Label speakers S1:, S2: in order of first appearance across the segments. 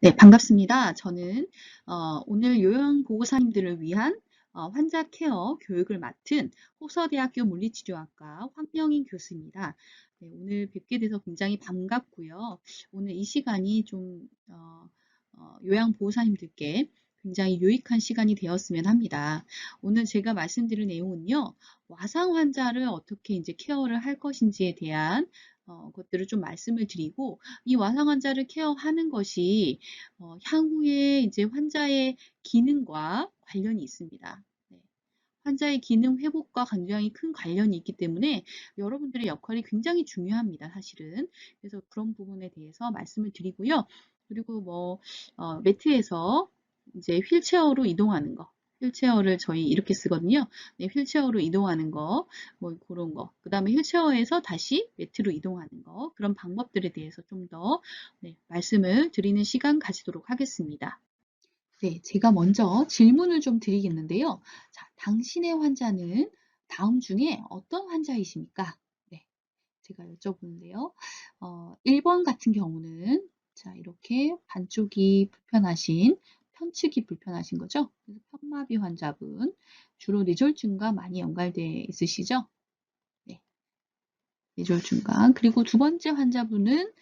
S1: 네, 반갑습니다. 저는 오늘 요양보호사님들을 위한 환자 케어 교육을 맡은 호서대학교 물리치료학과 황명인 교수입니다. 네, 오늘 뵙게 돼서 굉장히 반갑고요. 오늘 이 시간이 좀 요양보호사님들께 굉장히 유익한 시간이 되었으면 합니다. 오늘 제가 말씀드릴 내용은요, 와상 환자를 어떻게 이제 케어를 할 것인지에 대한 것들을 좀 말씀을 드리고, 이 와상 환자를 케어하는 것이 향후에 이제 환자의 기능과 관련이 있습니다. 네. 환자의 기능 회복과 굉장히 큰 관련이 있기 때문에 여러분들의 역할이 굉장히 중요합니다, 사실은. 그래서 그런 부분에 대해서 말씀을 드리고요. 그리고 매트에서 이제 휠체어로 이동하는 거. 휠체어를 저희 이렇게 쓰거든요. 네, 휠체어로 이동하는 거, 뭐 그런 거. 그다음에 휠체어에서 다시 매트로 이동하는 거. 그런 방법들에 대해서 좀 더 말씀을 드리는 시간 가지도록 하겠습니다. 네, 제가 먼저 질문을 좀 드리겠는데요. 자, 당신의 환자는 다음 중에 어떤 환자이십니까? 네, 제가 여쭤보는데요. 1번 같은 경우는 자, 이렇게 반쪽이 불편하신, 편측이 불편하신 거죠? 그래서 편마비 환자분, 주로 뇌졸중과 많이 연관돼 있으시죠? 네, 뇌졸중과. 그리고 두 번째 환자분은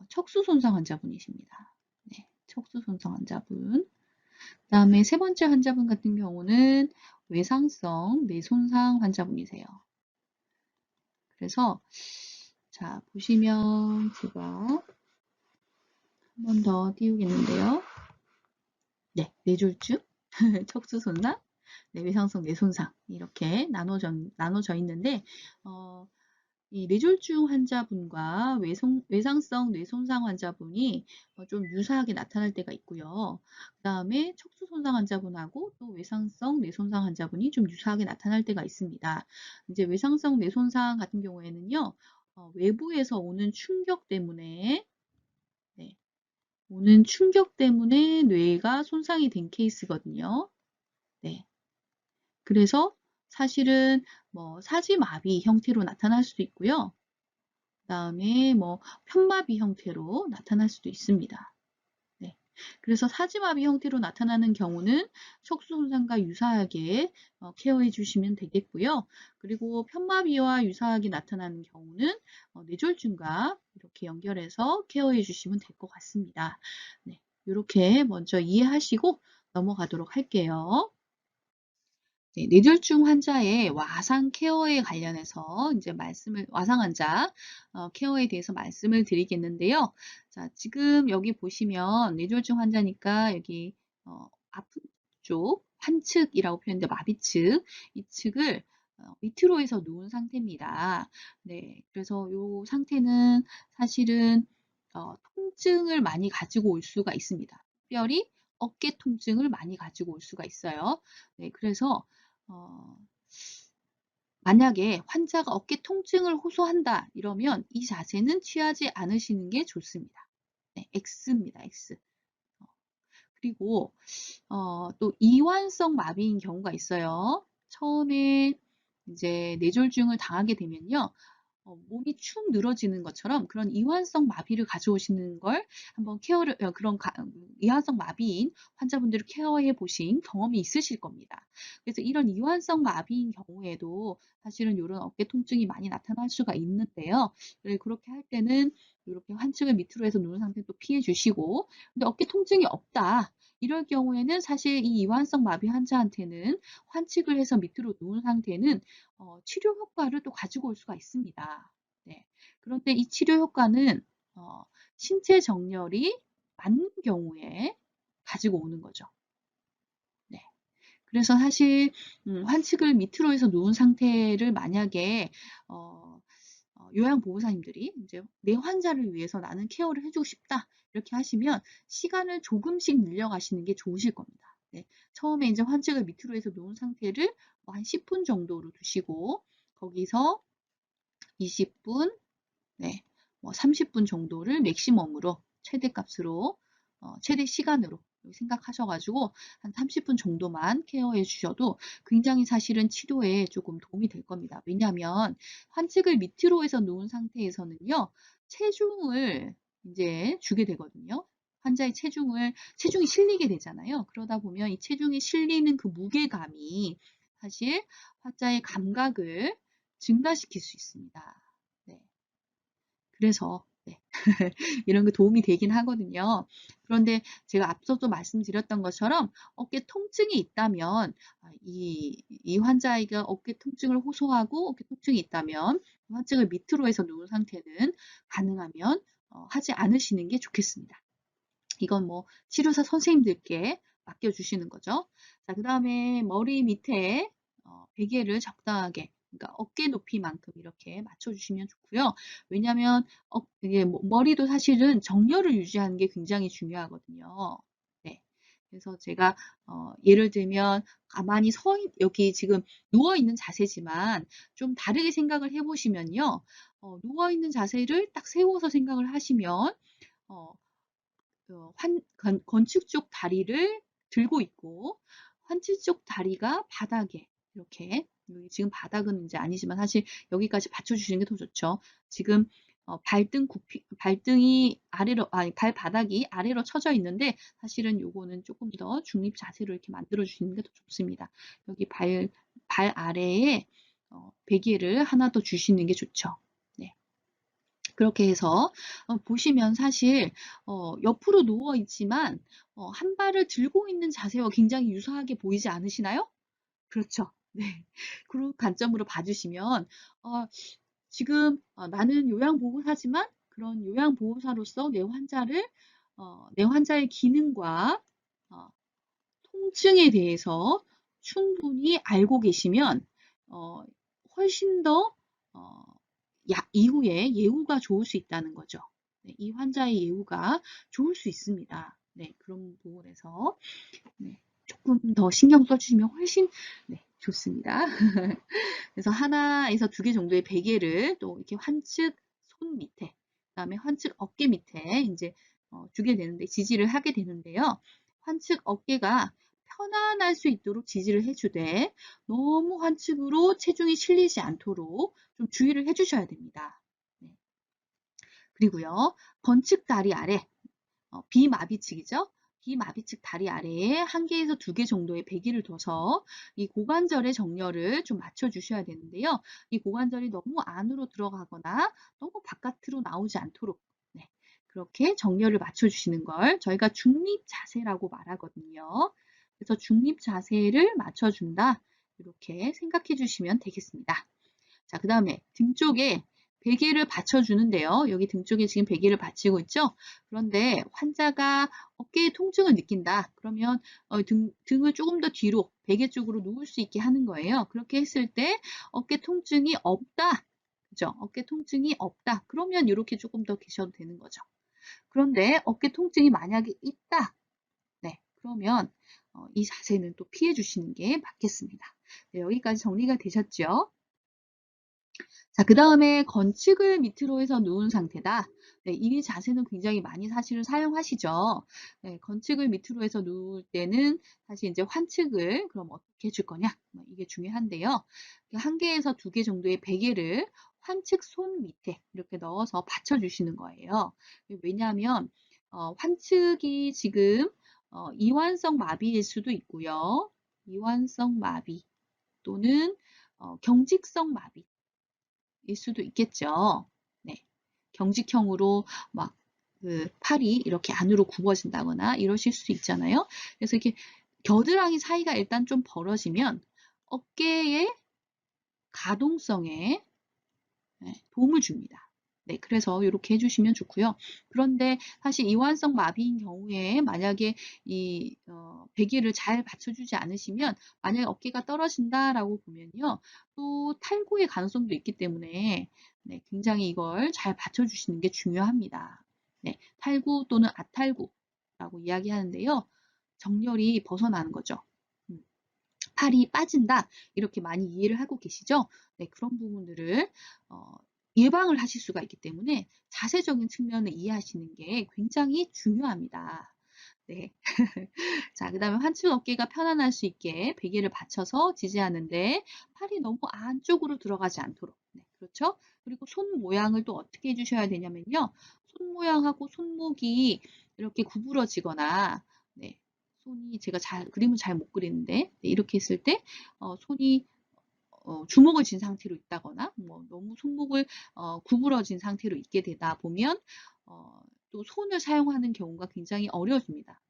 S1: 척수 손상 환자분이십니다. 네, 척수 손상 환자분. 그다음에 세 번째 환자분 같은 경우는 외상성 뇌손상 환자분이세요. 그래서 자, 보시면 제가 한 번 더 띄우겠는데요. 네, 뇌졸중, 척수 손상, 네, 외상성 뇌손상 이렇게 나눠져 있는데 이 뇌졸중 환자분과 외상성 뇌손상 환자분이 좀 유사하게 나타날 때가 있고요. 그다음에 척수 손상 환자분하고 또 외상성 뇌손상 환자분이 좀 유사하게 나타날 때가 있습니다. 이제 외상성 뇌손상 같은 경우에는요, 외부에서 오는 충격 때문에 네, 오는 충격 때문에 뇌가 손상이 된 케이스거든요. 네. 그래서 사실은 사지마비 형태로 나타날 수도 있고요. 그다음에 편마비 형태로 나타날 수도 있습니다. 네. 그래서 사지마비 형태로 나타나는 경우는 척수 손상과 유사하게 케어해 주시면 되겠고요. 그리고 편마비와 유사하게 나타나는 경우는 뇌졸중과 이렇게 연결해서 케어해 주시면 될 것 같습니다. 네. 요렇게 먼저 이해하시고 넘어가도록 할게요. 네, 뇌졸중 환자의 와상 케어에 관련해서 이제 와상 환자 케어에 대해서 말씀을 드리겠는데요. 자, 지금 여기 보시면 뇌졸중 환자니까 여기 아픈 쪽 환측이라고 표현돼 마비측 이 측을 밑으로 해서 놓은 상태입니다. 네, 그래서 이 상태는 사실은 통증을 많이 가지고 올 수가 있습니다. 특별히 어깨 통증을 많이 가지고 올 수가 있어요. 네, 그래서 어, 만약에 환자가 어깨 통증을 호소한다 이러면 이 자세는 취하지 않으시는 게 좋습니다. 네, X입니다. X. 어, 그리고 또 이완성 마비인 경우가 있어요. 처음에 이제 뇌졸중을 당하게 되면요. 몸이 축 늘어지는 것처럼 그런 이완성 마비를 가져오시는 걸 한번 이완성 마비인 환자분들을 케어해 보신 경험이 있으실 겁니다. 그래서 이런 이완성 마비인 경우에도 사실은 이런 어깨 통증이 많이 나타날 수가 있는데요. 그렇게 할 때는 이렇게 환측을 밑으로 해서 누른 상태 또 피해 주시고, 근데 어깨 통증이 없다. 이럴 경우에는 사실 이 이완성 마비 환자한테는 환측을 해서 밑으로 누운 상태는 치료 효과를 또 가지고 올 수가 있습니다. 네. 그런데 이 치료 효과는 신체 정렬이 맞는 경우에 가지고 오는 거죠. 네. 그래서 사실 환측을 밑으로 해서 누운 상태를 만약에 요양보호사님들이 이제 내 환자를 위해서 나는 케어를 해주고 싶다 이렇게 하시면 시간을 조금씩 늘려가시는 게 좋으실 겁니다. 네. 처음에 이제 환측을 밑으로 해서 놓은 상태를 한 10분 정도로 두시고 거기서 20분, 네, 30분 정도를 맥시멈으로 최대값으로 최대 시간으로 생각하셔가지고 한 30분 정도만 케어해 주셔도 굉장히 사실은 치료에 조금 도움이 될 겁니다. 왜냐하면 환측을 밑으로 해서 놓은 상태에서는요, 체중을 이제 주게 되거든요. 환자의 체중이 실리게 되잖아요. 그러다 보면 이 체중이 실리는 그 무게감이 사실 환자의 감각을 증가시킬 수 있습니다. 네. 그래서 네. 이런 게 도움이 되긴 하거든요. 그런데 제가 앞서도 말씀드렸던 것처럼 어깨 통증이 있다면 이 환자에게 어깨 통증을 호소하고 어깨 통증이 있다면 환증을 밑으로 해서 누운 상태는 가능하면 하지 않으시는 게 좋겠습니다. 이건 뭐 치료사 선생님들께 맡겨주시는 거죠. 자, 그 다음에 머리 밑에 베개를 적당하게, 그러니까 어깨 높이만큼 이렇게 맞춰주시면 좋고요. 왜냐하면 이게 머리도 사실은 정렬을 유지하는 게 굉장히 중요하거든요. 네. 그래서 제가 예를 들면 가만히 여기 지금 누워있는 자세지만 좀 다르게 생각을 해보시면요. 누워있는 자세를 딱 세워서 생각을 하시면 건축 쪽 다리를 들고 있고 환치 쪽 다리가 바닥에 이렇게, 여기 지금 바닥은 이제 아니지만 사실 여기까지 받쳐주시는 게 더 좋죠. 지금 발등이 아래로, 발바닥이 아래로 쳐져 있는데 사실은 요거는 조금 더 중립 자세로 이렇게 만들어 주시는 게 더 좋습니다. 여기 발 아래에 베개를 하나 더 주시는 게 좋죠. 네. 그렇게 해서 보시면 사실 옆으로 누워 있지만 한 발을 들고 있는 자세와 굉장히 유사하게 보이지 않으시나요? 그렇죠. 네. 그런 관점으로 봐주시면 지금 나는 요양보호사지만 그런 요양보호사로서 내 환자의 기능과 통증에 대해서 충분히 알고 계시면 훨씬 더 이후에 예후가 좋을 수 있다는 거죠. 네, 이 환자의 예후가 좋을 수 있습니다. 네, 그런 부분에서 네, 조금 더 신경 써주시면 훨씬 네, 좋습니다. 그래서 하나에서 2개 정도의 베개를 또 이렇게 환측 손 밑에, 그다음에 환측 어깨 밑에 이제 두게 되는데 지지를 하게 되는데요. 환측 어깨가 편안할 수 있도록 지지를 해주되 너무 환측으로 체중이 실리지 않도록 좀 주의를 해주셔야 됩니다. 네. 그리고요, 건측 다리 아래, 비마비측이죠. 비마비측 다리 아래에 1개에서 2개 정도의 베개를 둬서 이 고관절의 정렬을 좀 맞춰주셔야 되는데요. 이 고관절이 너무 안으로 들어가거나 너무 바깥으로 나오지 않도록 네, 그렇게 정렬을 맞춰주시는 걸 저희가 중립 자세라고 말하거든요. 그래서 중립 자세를 맞춰준다. 이렇게 생각해 주시면 되겠습니다. 자, 그 다음에 등 쪽에 베개를 받쳐주는데요. 여기 등 쪽에 지금 베개를 받치고 있죠. 그런데 환자가 어깨에 통증을 느낀다. 그러면 등을 조금 더 뒤로 베개 쪽으로 누울 수 있게 하는 거예요. 그렇게 했을 때 어깨 통증이 없다. 그죠? 어깨 통증이 없다. 그러면 이렇게 조금 더 계셔도 되는 거죠. 그런데 어깨 통증이 만약에 있다. 네, 그러면 이 자세는 또 피해 주시는 게 맞겠습니다. 네, 여기까지 정리가 되셨죠? 자, 그 다음에 건축을 밑으로 해서 누운 상태다. 네, 이 자세는 굉장히 많이 사실은 사용하시죠. 네, 건축을 밑으로 해서 누울 때는 사실 이제 환측을 그럼 어떻게 해줄 거냐? 이게 중요한데요. 1개에서 2개 정도의 베개를 환측 손 밑에 이렇게 넣어서 받쳐주시는 거예요. 왜냐하면 환측이 지금 이완성 마비일 수도 있고요. 이완성 마비 또는 경직성 마비 일 수도 있겠죠. 네. 경직형으로 막 그 팔이 이렇게 안으로 굽어진다거나 이러실 수 있잖아요. 그래서 이렇게 겨드랑이 사이가 일단 좀 벌어지면 어깨의 가동성에 도움을 줍니다. 네, 그래서 이렇게 해주시면 좋고요. 그런데 사실 이완성 마비인 경우에 만약에 이 베개를 잘 받쳐주지 않으시면 만약에 어깨가 떨어진다라고 보면요, 또 탈구의 가능성도 있기 때문에 네, 굉장히 이걸 잘 받쳐주시는 게 중요합니다. 네, 탈구 또는 아탈구라고 이야기하는데요, 정렬이 벗어나는 거죠. 팔이 빠진다 이렇게 많이 이해를 하고 계시죠? 네, 그런 부분들을 예방을 하실 수가 있기 때문에 자세적인 측면을 이해하시는 게 굉장히 중요합니다. 네. 자, 그 다음에 환축 어깨가 편안할 수 있게 베개를 받쳐서 지지하는데 팔이 너무 안쪽으로 들어가지 않도록. 네, 그렇죠? 그리고 손 모양을 또 어떻게 해주셔야 되냐면요. 손 모양하고 손목이 이렇게 구부러지거나, 네, 손이 제가 그림을 잘 못 그리는데, 네, 이렇게 했을 때, 손이 주먹을 쥔 상태로 있다거나, 뭐, 너무 손목을 구부러진 상태로 있게 되다 보면, 어, 또 손을 사용하는 경우가 굉장히 어려워집니다.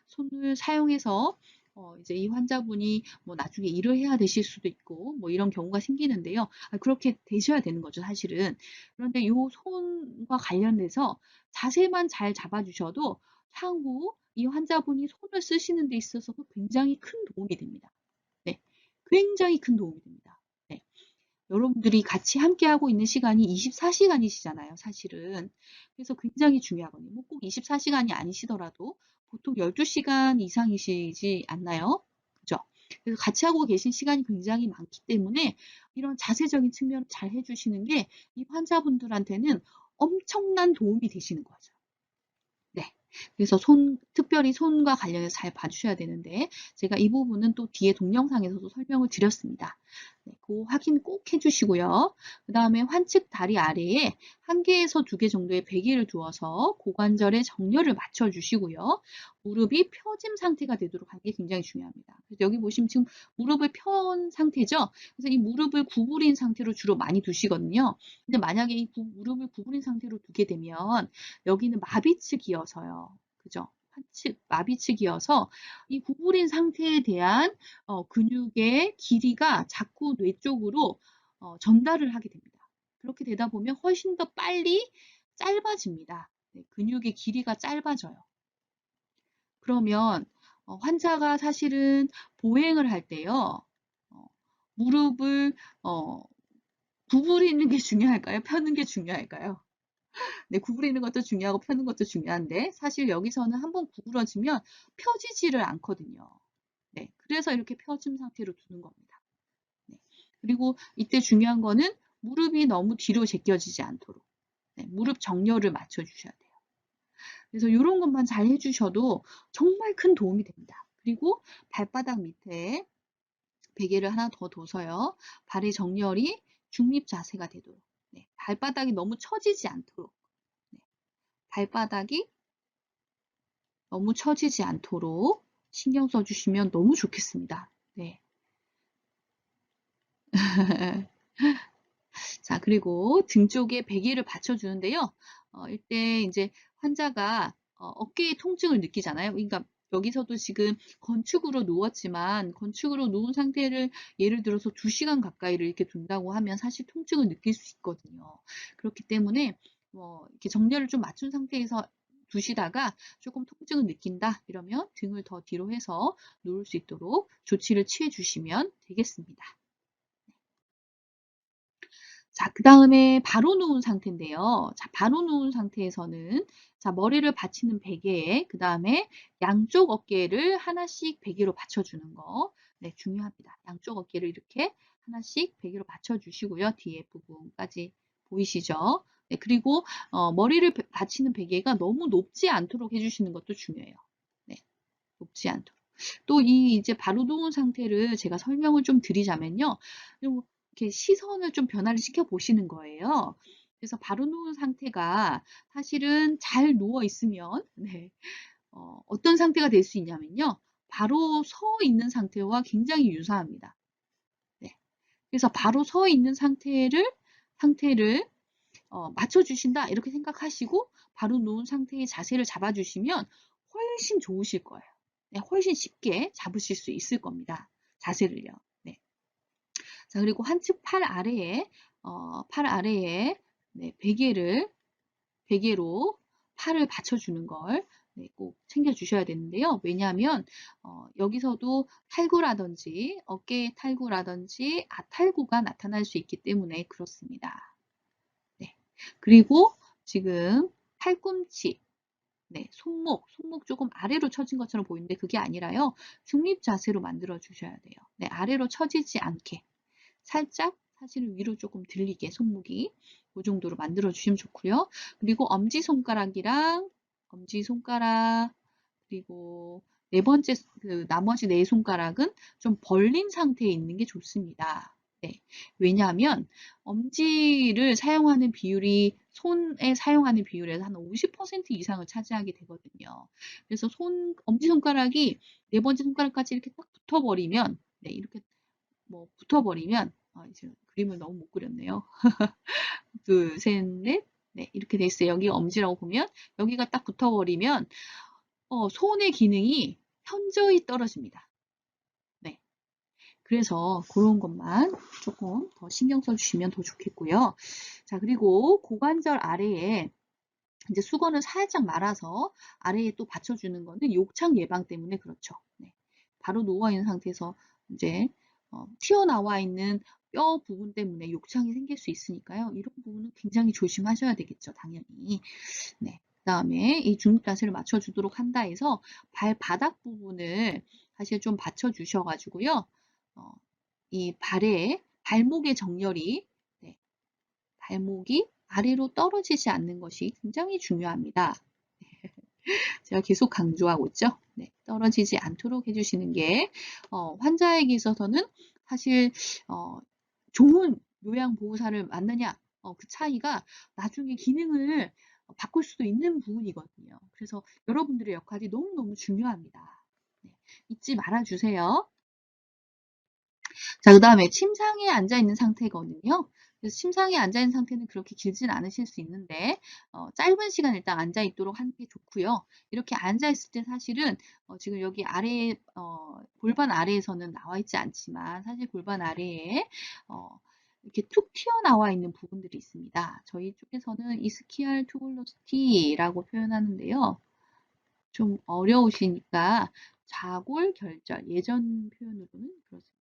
S1: 손을 사용해서 이제 이 환자분이 뭐 나중에 일을 해야 되실 수도 있고 뭐 이런 경우가 생기는데요. 그렇게 되셔야 되는 거죠, 사실은. 그런데 이 손과 관련돼서 자세만 잘 잡아주셔도 향후 이 환자분이 손을 쓰시는 데 있어서 굉장히 큰 도움이 됩니다. 네, 굉장히 큰 도움이 됩니다. 네. 여러분들이 같이 함께하고 있는 시간이 24시간이시잖아요, 사실은. 그래서 굉장히 중요하거든요. 뭐 꼭 24시간이 아니시더라도 보통 12시간 이상이시지 않나요? 그죠? 그래서 같이 하고 계신 시간이 굉장히 많기 때문에 이런 자세적인 측면을 잘 해주시는 게 이 환자분들한테는 엄청난 도움이 되시는 거죠. 네. 그래서 특별히 손과 관련해서 잘 봐주셔야 되는데, 제가 이 부분은 또 뒤에 동영상에서도 설명을 드렸습니다. 네, 그 확인 꼭 해주시고요. 그 다음에 환측 다리 아래에 1개에서 2개 정도의 베개를 두어서 고관절의 정렬을 맞춰주시고요. 무릎이 펴짐 상태가 되도록 하는 게 굉장히 중요합니다. 그래서 여기 보시면 지금 무릎을 편 상태죠? 그래서 이 무릎을 구부린 상태로 주로 많이 두시거든요. 근데 만약에 이 무릎을 구부린 상태로 두게 되면 여기는 마비측이어서요. 그죠? 환측, 마비측이어서 이 구부린 상태에 대한 근육의 길이가 자꾸 뇌 쪽으로 전달을 하게 됩니다. 그렇게 되다 보면 훨씬 더 빨리 짧아집니다. 네, 근육의 길이가 짧아져요. 그러면 환자가 사실은 보행을 할 때요. 무릎을 구부리는 게 중요할까요? 펴는 게 중요할까요? 네, 구부리는 것도 중요하고 펴는 것도 중요한데 사실 여기서는 한번 구부러지면 펴지지를 않거든요. 네, 그래서 이렇게 펴진 상태로 두는 겁니다. 네, 그리고 이때 중요한 거는 무릎이 너무 뒤로 제껴지지 않도록 네, 무릎 정렬을 맞춰주셔야 돼요. 그래서 이런 것만 잘 해주셔도 정말 큰 도움이 됩니다. 그리고 발바닥 밑에 베개를 하나 더 둬서요. 발의 정렬이 중립 자세가 되도록 네, 발바닥이 너무 처지지 않도록 네, 발바닥이 너무 처지지 않도록 신경 써주시면 너무 좋겠습니다. 네. 자, 그리고 등 쪽에 베개를 받쳐주는데요. 이때 이제 환자가 어깨에 통증을 느끼잖아요. 그러니까 여기서도 지금 건축으로 누웠지만 건축으로 누운 상태를 예를 들어서 2시간 가까이를 이렇게 둔다고 하면 사실 통증을 느낄 수 있거든요. 그렇기 때문에 이렇게 정렬을 좀 맞춘 상태에서 두시다가 조금 통증을 느낀다 이러면 등을 더 뒤로 해서 누울 수 있도록 조치를 취해 주시면 되겠습니다. 자, 그 다음에 바로 누운 상태인데요. 자, 바로 누운 상태에서는 자, 머리를 받치는 베개에 그 다음에 양쪽 어깨를 하나씩 베개로 받쳐주는 거. 네, 중요합니다. 양쪽 어깨를 이렇게 하나씩 베개로 받쳐주시고요. 뒤에 부분까지 보이시죠? 네, 그리고 머리를 받치는 베개가 너무 높지 않도록 해주시는 것도 중요해요. 네, 높지 않도록. 또 이제 바로 누운 상태를 제가 설명을 좀 드리자면요. 이렇게 시선을 좀 변화를 시켜 보시는 거예요. 그래서 바로 누운 상태가 사실은 잘 누워 있으면 네, 어떤 상태가 될 수 있냐면요. 바로 서 있는 상태와 굉장히 유사합니다. 네. 그래서 바로 서 있는 상태를 맞춰주신다 이렇게 생각하시고 바로 누운 상태의 자세를 잡아주시면 훨씬 좋으실 거예요. 네, 훨씬 쉽게 잡으실 수 있을 겁니다. 자세를요. 네. 자, 그리고 한측 팔 아래에 네, 베개로 팔을 받쳐주는 걸 네, 꼭 챙겨주셔야 되는데요. 왜냐하면 여기서도 탈구라든지 어깨 탈구라든지 아탈구가 나타날 수 있기 때문에 그렇습니다. 네. 그리고 지금 팔꿈치, 네, 손목 조금 아래로 처진 것처럼 보이는데 그게 아니라요. 중립 자세로 만들어 주셔야 돼요. 네, 아래로 처지지 않게. 살짝 사실은 위로 조금 들리게 손목이 그 정도로 만들어 주시면 좋고요. 그리고 엄지손가락, 그리고 네 번째 나머지 네 손가락은 좀 벌린 상태에 있는 게 좋습니다. 네. 왜냐하면 엄지를 사용하는 비율이 손에 사용하는 비율에서 한 50% 이상을 차지하게 되거든요. 그래서 엄지손가락이 네 번째 손가락까지 이렇게 딱 붙어버리면, 네, 이렇게 뭐 붙어버리면, 이제 그림을 너무 못 그렸네요. 둘, 셋, 넷, 네, 이렇게 돼 있어요. 여기 엄지라고 보면 여기가 딱 붙어버리면 손의 기능이 현저히 떨어집니다. 네. 그래서 그런 것만 조금 더 신경 써주시면 더 좋겠고요. 자, 그리고 고관절 아래에 이제 수건을 살짝 말아서 아래에 또 받쳐주는 거는 욕창 예방 때문에 그렇죠. 네. 바로 누워있는 상태에서 이제 튀어나와 있는 뼈 부분 때문에 욕창이 생길 수 있으니까요. 이런 부분은 굉장히 조심하셔야 되겠죠. 당연히. 네. 그 다음에 이 중립 자세를 맞춰주도록 한다 해서 발바닥 부분을 사실 좀 받쳐주셔가지고요. 이 발목의 정렬이, 네, 발목이 아래로 떨어지지 않는 것이 굉장히 중요합니다. 제가 계속 강조하고 있죠. 네, 떨어지지 않도록 해주시는 게 환자에게 있어서는 사실 좋은 요양보호사를 맞느냐, 그 차이가 나중에 기능을 바꿀 수도 있는 부분이거든요. 그래서 여러분들의 역할이 너무너무 중요합니다. 네, 잊지 말아주세요. 자, 그 다음에 침상에 앉아있는 상태거든요. 그래서 침상에 앉아있는 상태는 그렇게 길진 않으실 수 있는데 짧은 시간 일단 앉아있도록 하는 게 좋고요. 이렇게 앉아있을 때 사실은 지금 여기 아래 골반 아래에서는 나와 있지 않지만 사실 골반 아래에 이렇게 툭 튀어나와 있는 부분들이 있습니다. 저희 쪽에서는 이스키알 투블로스티라고 표현하는데요. 좀 어려우시니까 자골결절, 예전 표현으로는 그렇습니다.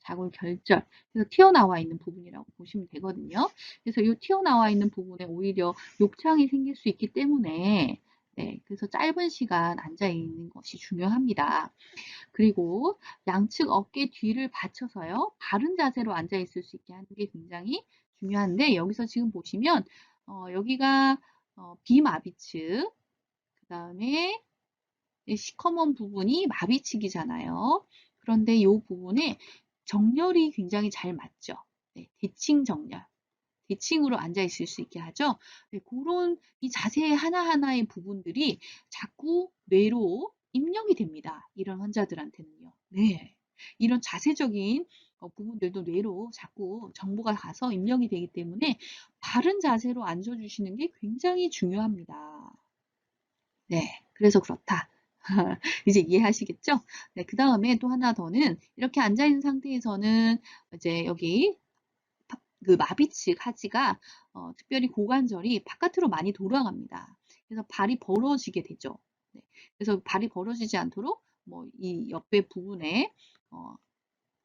S1: 자골결절, 그래서 튀어나와 있는 부분이라고 보시면 되거든요. 그래서 이 튀어나와 있는 부분에 오히려 욕창이 생길 수 있기 때문에 네, 그래서 짧은 시간 앉아 있는 것이 중요합니다. 그리고 양측 어깨 뒤를 받쳐서요, 바른 자세로 앉아 있을 수 있게 하는 게 굉장히 중요한데 여기서 지금 보시면 여기가 비마비측, 그 다음에 시커먼 부분이 마비측이잖아요. 그런데 이 부분에 정렬이 굉장히 잘 맞죠. 네, 대칭 정렬. 대칭으로 앉아 있을 수 있게 하죠. 네, 그런 이 자세 하나하나의 부분들이 자꾸 뇌로 입력이 됩니다. 이런 환자들한테는요. 네. 이런 자세적인 부분들도 뇌로 자꾸 정보가 가서 입력이 되기 때문에 바른 자세로 앉아주시는 게 굉장히 중요합니다. 네. 그래서 그렇다. 이제 이해하시겠죠? 네, 그 다음에 또 하나 더는 이렇게 앉아있는 상태에서는 이제 여기 그 마비측 하지가 특별히 고관절이 바깥으로 많이 돌아갑니다. 그래서 발이 벌어지게 되죠. 네, 그래서 발이 벌어지지 않도록 뭐 이 옆에 부분에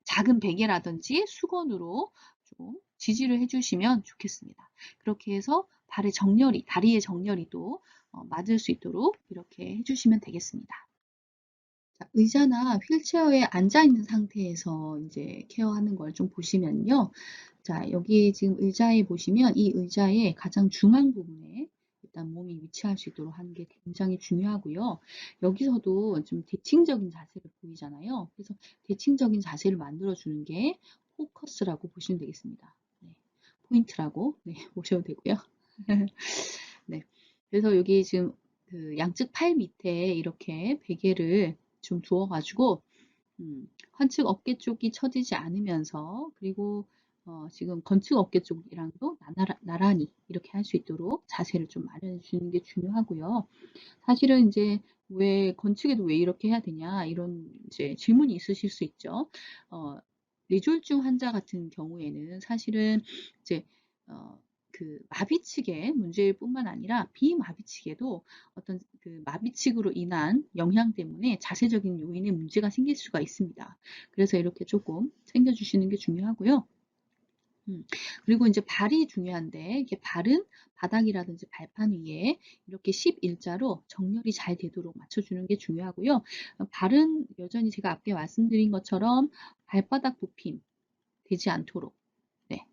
S1: 작은 베개라든지 수건으로 좀 지지를 해주시면 좋겠습니다. 그렇게 해서 발의 정렬이, 다리의 정렬이도 맞을 수 있도록 이렇게 해주시면 되겠습니다. 자, 의자나 휠체어에 앉아 있는 상태에서 이제 케어하는 걸 좀 보시면요. 자, 여기 지금 의자에 보시면 이 의자의 가장 중앙 부분에 일단 몸이 위치할 수 있도록 하는 게 굉장히 중요하고요. 여기서도 좀 대칭적인 자세를 보이잖아요. 그래서 대칭적인 자세를 만들어주는 게 포커스라고 보시면 되겠습니다. 네, 포인트라고 네, 보셔도 되고요. 네, 그래서 여기 지금 그 양측 팔 밑에 이렇게 베개를 좀 두어가지고 환측 어깨 쪽이 처지지 않으면서 그리고 지금 건축 어깨 쪽이랑도 나란히 이렇게 할 수 있도록 자세를 좀 마련해 주는 게 중요하고요. 사실은 이제 왜 건축에도 왜 이렇게 해야 되냐 이런 이제 질문이 있으실 수 있죠. 뇌졸중 환자 같은 경우에는 사실은 이제 그 마비측의 문제일 뿐만 아니라 비마비측에도 어떤 그 마비측으로 인한 영향 때문에 자세적인 요인에 문제가 생길 수가 있습니다. 그래서 이렇게 조금 챙겨주시는 게 중요하고요. 그리고 이제 발이 중요한데 이게 발은 바닥이라든지 발판 위에 이렇게 11자로 정렬이 잘 되도록 맞춰주는 게 중요하고요. 발은 여전히 제가 앞에 말씀드린 것처럼 발바닥 굽힘 되지 않도록 네,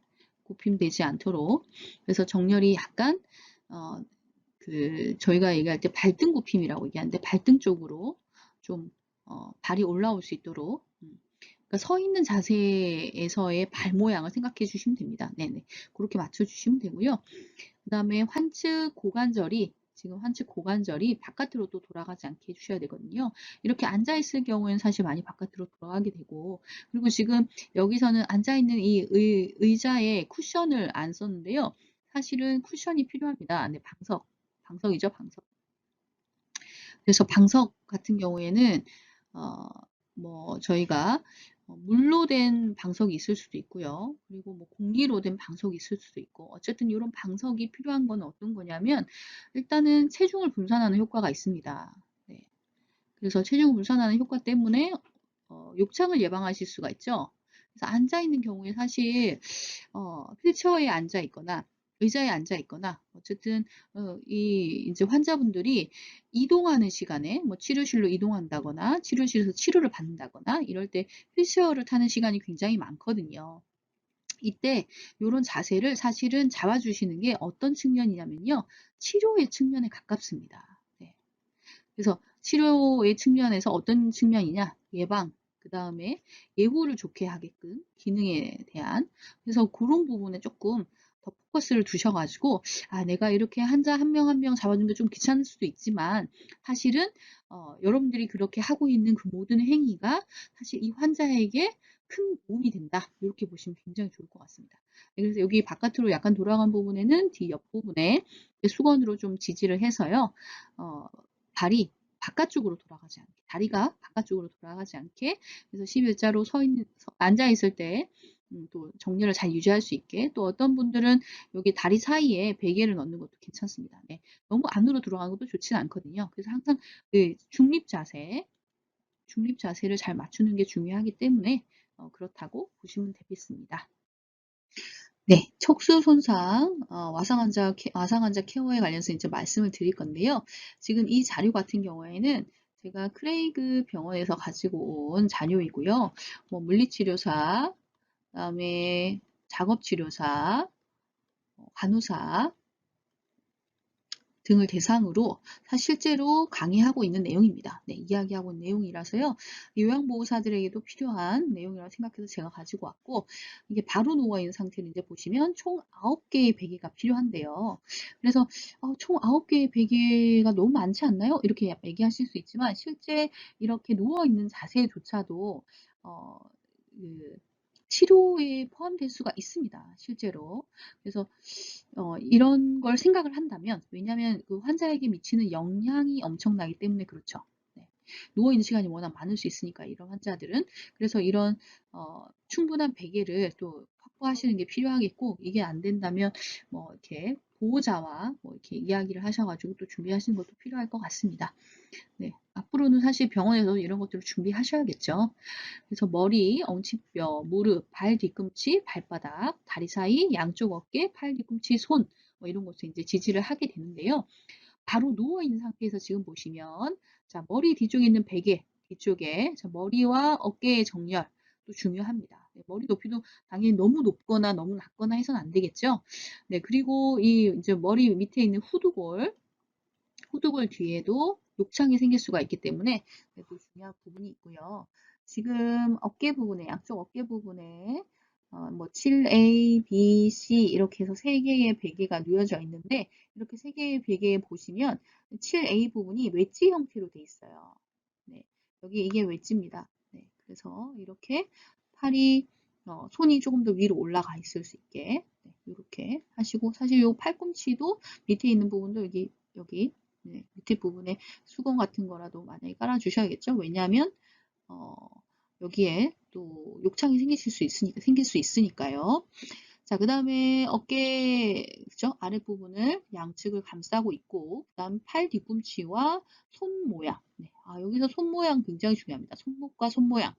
S1: 굽힘되지 않도록 그래서 정렬이 약간 저희가 얘기할 때 발등 굽힘이라고 얘기하는데 발등 쪽으로 좀 발이 올라올 수 있도록 그러니까 서 있는 자세에서의 발 모양을 생각해 주시면 됩니다. 네네. 그렇게 맞춰 주시면 되고요. 그 다음에 지금 환측 고관절이 바깥으로 또 돌아가지 않게 해주셔야 되거든요. 이렇게 앉아있을 경우에는 사실 많이 바깥으로 돌아가게 되고, 그리고 지금 여기서는 앉아있는 이 의자에 쿠션을 안 썼는데요. 사실은 쿠션이 필요합니다. 네, 방석이죠, 방석. 그래서 방석 같은 경우에는 저희가 물로 된 방석이 있을 수도 있고요. 그리고 공기로 된 방석이 있을 수도 있고, 어쨌든 이런 방석이 필요한 건 어떤 거냐면 일단은 체중을 분산하는 효과가 있습니다. 네. 그래서 체중을 분산하는 효과 때문에 욕창을 예방하실 수가 있죠. 그래서 앉아 있는 경우에 사실 휠체어에 앉아 있거나 의자에 앉아 있거나 어쨌든 이제 환자분들이 이동하는 시간에 치료실로 이동한다거나 치료실에서 치료를 받는다거나 이럴 때 휠체어를 타는 시간이 굉장히 많거든요. 이때 이런 자세를 사실은 잡아주시는 게 어떤 측면이냐면요. 치료의 측면에 가깝습니다. 네. 그래서 치료의 측면에서 어떤 측면이냐? 예방, 그 다음에 예후를 좋게 하게끔 기능에 대한 그래서 그런 부분에 조금 더 포커스를 두셔가지고 내가 이렇게 환자 한 명 한 명 잡아주는 게 좀 귀찮을 수도 있지만 사실은 여러분들이 그렇게 하고 있는 그 모든 행위가 사실 이 환자에게 큰 도움이 된다. 이렇게 보시면 굉장히 좋을 것 같습니다. 그래서 여기 바깥으로 약간 돌아간 부분에는 뒤 옆부분에 수건으로 좀 지지를 해서요. 발이 바깥쪽으로 돌아가지 않게, 다리가 바깥쪽으로 돌아가지 않게, 그래서 11자로 앉아 있을 때, 또 정렬을 잘 유지할 수 있게, 또 어떤 분들은 여기 다리 사이에 베개를 넣는 것도 괜찮습니다. 네, 너무 안으로 들어가는 것도 좋지는 않거든요. 그래서 항상 그 중립 자세를 잘 맞추는 게 중요하기 때문에 그렇다고 보시면 되겠습니다. 네, 척수 손상, 와상 환자 케어에 관련해서 이제 말씀을 드릴 건데요. 지금 이 자료 같은 경우에는 제가 크레이그 병원에서 가지고 온 자료이고요. 물리치료사, 그다음에 작업치료사, 간호사 등을 대상으로 실제로 강의하고 있는 내용입니다. 네, 이야기하고 있는 내용이라서요. 요양보호사들에게도 필요한 내용이라고 생각해서 제가 가지고 왔고 이게 바로 누워있는 상태를 이제 보시면 총 9개의 베개가 필요한데요. 그래서 총 9개의 베개가 너무 많지 않나요? 이렇게 얘기하실 수 있지만 실제 이렇게 누워있는 자세조차도 그 치료에 포함될 수가 있습니다. 실제로. 그래서 이런 걸 생각을 한다면 왜냐하면 그 환자에게 미치는 영향이 엄청나기 때문에 그렇죠. 네. 누워있는 시간이 워낙 많을 수 있으니까 이런 환자들은 그래서 이런 충분한 베개를 또 확보하시는 게 필요하겠고 이게 안 된다면 이렇게 보호자와 이렇게 이야기를 하셔가지고 또 준비하시는 것도 필요할 것 같습니다. 네. 앞으로는 사실 병원에서 이런 것들을 준비하셔야겠죠. 그래서 머리, 엉치뼈, 무릎, 발 뒤꿈치, 발바닥, 다리 사이, 양쪽 어깨, 팔 뒤꿈치, 손 이런 것을 이제 지지를 하게 되는데요. 바로 누워 있는 상태에서 지금 보시면 자 머리 뒤쪽에 있는 베개 뒤쪽에 자, 머리와 어깨의 정렬도 중요합니다. 네, 머리 높이도 당연히 너무 높거나 너무 낮거나 해서는 안 되겠죠. 네 그리고 이 이제 머리 밑에 있는 후두골 뒤에도 욕창이 생길 수가 있기 때문에 또 중요한 부분이 있고요. 지금 어깨 부분에 양쪽 어깨 부분에 7A, B, C 이렇게 해서 3개의 베개가 놓여져 있는데 이렇게 3개의 베개에 보시면 7A 부분이 웨지 형태로 돼 있어요. 네, 여기 이게 웨지입니다. 네, 그래서 이렇게 팔이 손이 조금 더 위로 올라가 있을 수 있게 네, 이렇게 하시고 사실 요 팔꿈치도 밑에 있는 부분도 여기 네, 밑에 부분에 수건 같은 거라도 만약에 깔아 주셔야겠죠. 왜냐하면 여기에 또 욕창이 생길 수 있으니까요. 자, 그 다음에 어깨, 그죠? 아랫부분을 양측을 감싸고 있고, 그 다음 팔 뒤꿈치와 손 모양. 네. 여기서 손 모양 굉장히 중요합니다. 손목과 손 모양.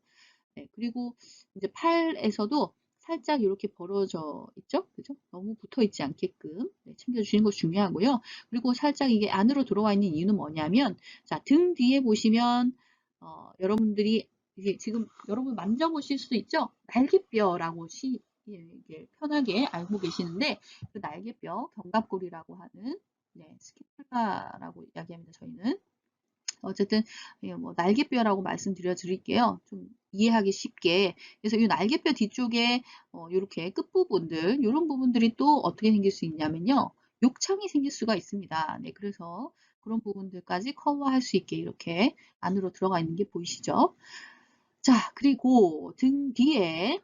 S1: 네. 그리고 이제 팔에서도 살짝 이렇게 벌어져 있죠? 그죠? 너무 붙어 있지 않게끔 네, 챙겨주시는 거 중요하고요. 그리고 살짝 이게 안으로 들어와 있는 이유는 뭐냐면, 자, 등 뒤에 보시면, 여러분들이 이게 지금 여러분 만져보실 수도 있죠? 날개뼈라고 이게 편하게 알고 계시는데 그 날개뼈 견갑골이라고 하는 네, 스캐플라라고 이야기합니다. 저희는. 어쨌든 뭐 날개뼈라고 말씀드려 드릴게요. 좀 이해하기 쉽게. 그래서 이 날개뼈 뒤쪽에 이렇게 끝부분들, 이런 부분들이 또 어떻게 생길 수 있냐면요. 욕창이 생길 수가 있습니다. 네, 그래서 그런 부분들까지 커버할 수 있게 이렇게 안으로 들어가 있는 게 보이시죠? 자, 그리고 등 뒤에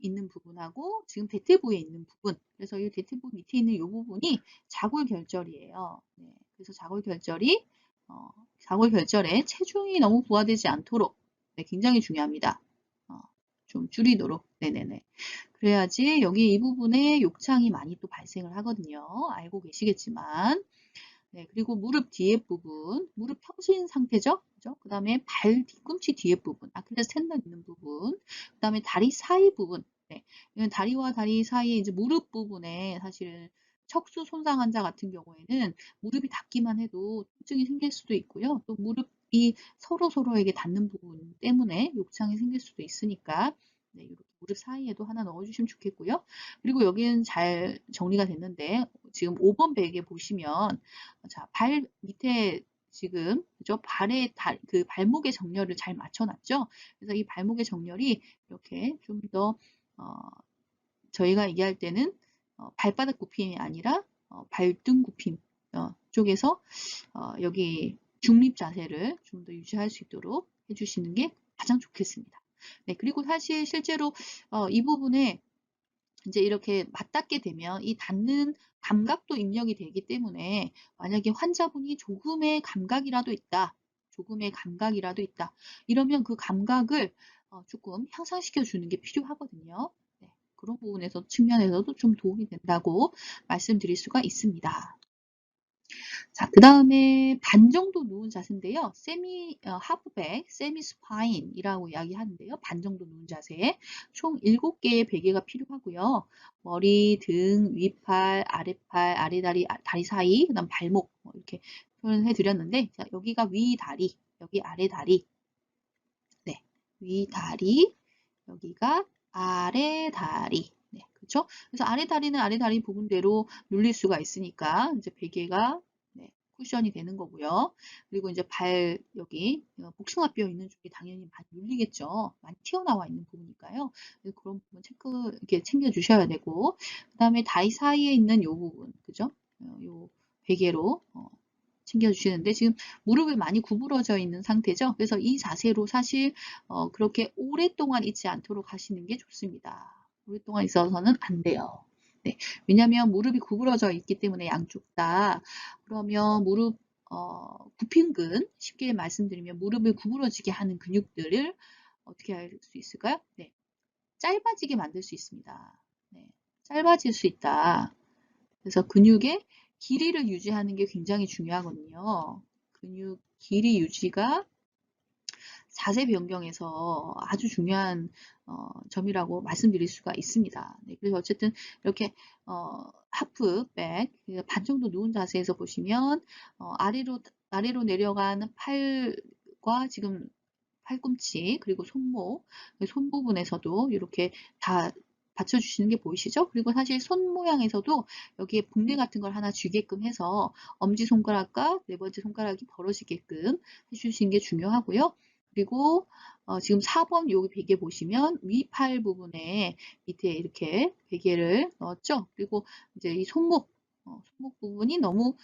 S1: 있는 부분하고 지금 대퇴부에 있는 부분. 그래서 이 대퇴부 밑에 있는 이 부분이 자골결절이에요. 네, 그래서 어, 자골결절에 체중이 너무 부하되지 않도록 네, 굉장히 중요합니다. 어, 좀 줄이도록. 네네네. 그래야지 여기 이 부분에 욕창이 많이 또 발생을 하거든요. 알고 계시겠지만. 네, 그리고 무릎 뒤에 부분, 무릎 펴신 상태죠? 그죠? 그 다음에 발 뒤꿈치 뒤에 부분, 아킬레스 텐던 있는 부분, 그 다음에 다리 사이 부분. 네, 이건 다리와 다리 사이에 이제 무릎 부분에 사실 척수 손상 환자 같은 경우에는 무릎이 닿기만 해도 통증이 생길 수도 있고요. 또 무릎이 서로에게 닿는 부분 때문에 욕창이 생길 수도 있으니까 네, 이렇게 무릎 사이에도 하나 넣어주시면 좋겠고요. 그리고 여기는 잘 정리가 됐는데 지금 5번 베개 보시면 자, 발 밑에 지금 그죠? 그 발목의 정렬을 잘 맞춰놨죠? 그래서 이 발목의 정렬이 이렇게 좀 더 저희가 얘기할 때는 발바닥 굽힘이 아니라 발등 굽힘 쪽에서 여기 중립 자세를 좀 더 유지할 수 있도록 해주시는 게 가장 좋겠습니다. 네, 그리고 사실 실제로 이 부분에 이제 이렇게 맞닿게 되면 이 닿는 감각도 입력이 되기 때문에 만약에 환자분이 조금의 감각이라도 있다. 이러면 그 감각을 조금 향상시켜 주는 게 필요하거든요. 네, 그런 측면에서도 좀 도움이 된다고 말씀드릴 수가 있습니다. 자, 그 다음에 반 정도 누운 자세인데요. 하프백, 세미 스파인이라고 이야기하는데요. 반 정도 누운 자세. 총 7개의 베개가 필요하고요. 머리, 등, 윗팔, 아랫팔, 아래다리, 다리 사이, 그 다음 발목, 이렇게 표현해 드렸는데, 자, 여기가 위 다리, 여기 아래 다리. 네, 위 다리, 여기가 아래 다리. 네, 그렇죠? 그래서 아래 다리는 아래 다리 부분대로 눌릴 수가 있으니까 이제 베개가 네, 쿠션이 되는 거고요. 그리고 이제 여기 복숭아뼈 있는 쪽이 당연히 많이 눌리겠죠. 많이 튀어나와 있는 부분이니까요. 그래서 그런 부분 이렇게 챙겨 주셔야 되고, 그다음에 다리 사이에 있는 요 부분, 그죠? 요 베개로 챙겨주시는데 지금 무릎이 많이 구부러져 있는 상태죠. 그래서 이 자세로 사실 그렇게 오랫동안 있지 않도록 하시는 게 좋습니다. 오랫동안 있어서는 안 돼요. 네, 왜냐하면 무릎이 구부러져 있기 때문에 양쪽 다 그러면 무릎 굽힌근 쉽게 말씀드리면 무릎을 구부러지게 하는 근육들을 어떻게 할 수 있을까요? 네, 짧아지게 만들 수 있습니다. 네, 짧아질 수 있다. 그래서 근육의 길이를 유지하는 게 굉장히 중요하거든요. 근육 길이 유지가 자세 변경에서 아주 중요한 점이라고 말씀드릴 수가 있습니다. 네, 그래서 어쨌든 이렇게 하프백 반 정도 누운 자세에서 보시면 아래로 내려가는 팔과 지금 팔꿈치 그리고 손 부분에서도 이렇게 다 받쳐주시는 게 보이시죠? 그리고 사실 손 모양에서도 여기에 붕대 같은 걸 하나 쥐게끔 해서 엄지손가락과 네 번째 손가락이 벌어지게끔 해주시는 게 중요하고요. 그리고 지금 4번 여기 베개 보시면 위팔 부분에 밑에 이렇게 베개를 넣었죠. 그리고 이제 이 손목 부분이 너무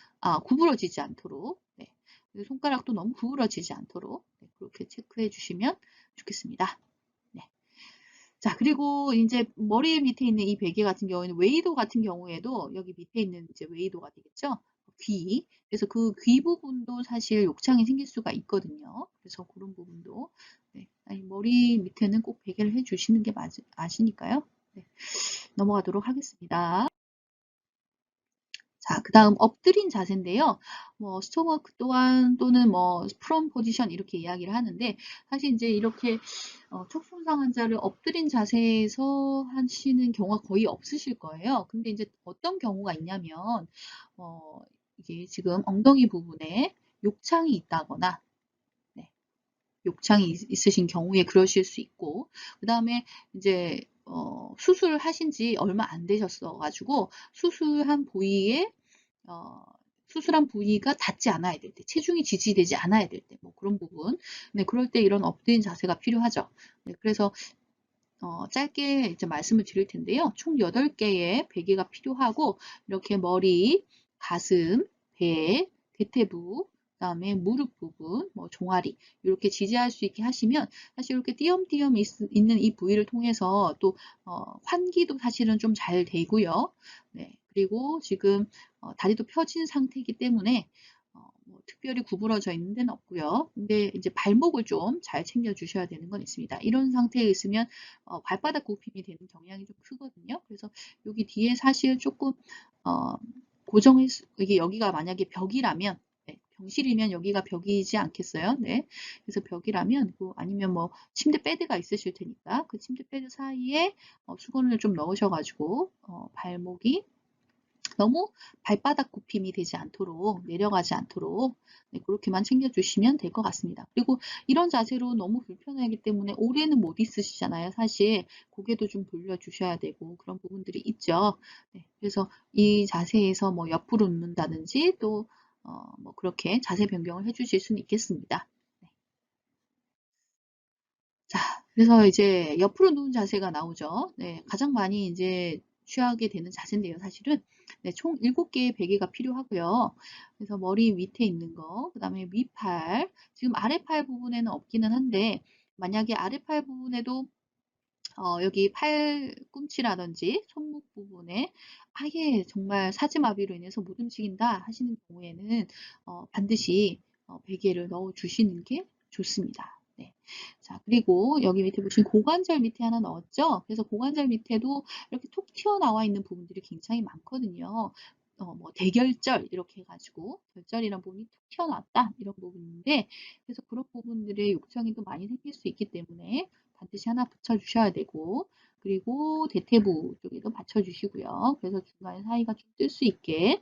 S1: 구부러지지 않도록 네. 손가락도 너무 구부러지지 않도록 네, 그렇게 체크해 주시면 좋겠습니다. 네. 자, 그리고 이제 머리 밑에 있는 이 베개 같은 경우에는 웨이도 같은 경우에도 여기 밑에 있는 이제 웨이도가 되겠죠. 귀. 그래서 그 귀 부분도 사실 욕창이 생길 수가 있거든요. 그래서 그런 부분도 네. 머리 밑에는 꼭 베개를 해 주시는 게 아시니까요. 네. 넘어가도록 하겠습니다. 자, 그 다음 엎드린 자세인데요. 뭐 스토머크 또는 뭐 프롬 포지션 이렇게 이야기를 하는데 사실 이제 이렇게 척손상 환자를 엎드린 자세에서 하시는 경우가 거의 없으실 거예요. 근데 이제 어떤 경우가 있냐면 이게 지금 엉덩이 부분에 욕창이 있다거나 네, 욕창이 있으신 경우에 그러실 수 있고 그 다음에 이제 수술하신 지 얼마 안 되셨어 가지고 수술한 부위에 수술한 부위가 닿지 않아야 될 때, 체중이 지지되지 않아야 될 때, 뭐 그런 부분. 네, 그럴 때 이런 엎드린 자세가 필요하죠. 네, 그래서 짧게 이제 말씀을 드릴 텐데요. 총 8개의 베개가 필요하고 이렇게 머리, 가슴, 배, 대퇴부, 그다음에 무릎 부분, 뭐 종아리 이렇게 지지할 수 있게 하시면 사실 이렇게 띄엄띄엄 있는 이 부위를 통해서 또 환기도 사실은 좀 잘 되고요. 네, 그리고 지금 다리도 펴진 상태이기 때문에 뭐 특별히 구부러져 있는 데는 없고요. 근데 이제 발목을 좀 잘 챙겨 주셔야 되는 건 있습니다. 이런 상태에 있으면 발바닥 굽힘이 되는 경향이 좀 크거든요. 그래서 여기 뒤에 사실 조금 어, 이게 여기가 만약에 벽이라면 네, 병실이면 여기가 벽이지 않겠어요? 네. 그래서 벽이라면 아니면 뭐 침대 베드가 있으실 테니까 그 침대 베드 사이에 수건을 좀 넣으셔가지고 발목이 너무 발바닥 굽힘이 되지 않도록 내려가지 않도록 네, 그렇게만 챙겨주시면 될 것 같습니다. 그리고 이런 자세로 너무 불편하기 때문에 오래는 못 있으시잖아요. 사실 고개도 좀 돌려주셔야 되고 그런 부분들이 있죠. 네, 그래서 이 자세에서 뭐 옆으로 눕는다든지 또 뭐 그렇게 자세 변경을 해주실 수는 있겠습니다. 네. 자, 그래서 이제 옆으로 누운 자세가 나오죠. 네, 가장 많이 이제 취하게 되는 자세인데요, 사실은. 네, 총 7개의 베개가 필요하고요. 그래서 머리 밑에 있는 거, 그 다음에 위팔, 지금 아래팔 부분에는 없기는 한데, 만약에 아래팔 부분에도 여기 팔꿈치라든지 손목 부분에 아예 정말 사지마비로 인해서 못 움직인다 하시는 경우에는 반드시 베개를 넣어 주시는 게 좋습니다. 네. 자, 그리고 여기 밑에 보시면 고관절 밑에 하나 넣었죠? 그래서 고관절 밑에도 이렇게 톡 튀어나와 있는 부분들이 굉장히 많거든요. 뭐 대결절 이렇게 해가지고 결절이란 부분이 툭 튀어나왔다 이런 부분인데 그래서 그런 부분들의 욕정이 또 많이 생길 수 있기 때문에 반드시 하나 붙여주셔야 되고 그리고 대퇴부 쪽에도 받쳐주시고요. 그래서 중간에 사이가 좀 뜰 수 있게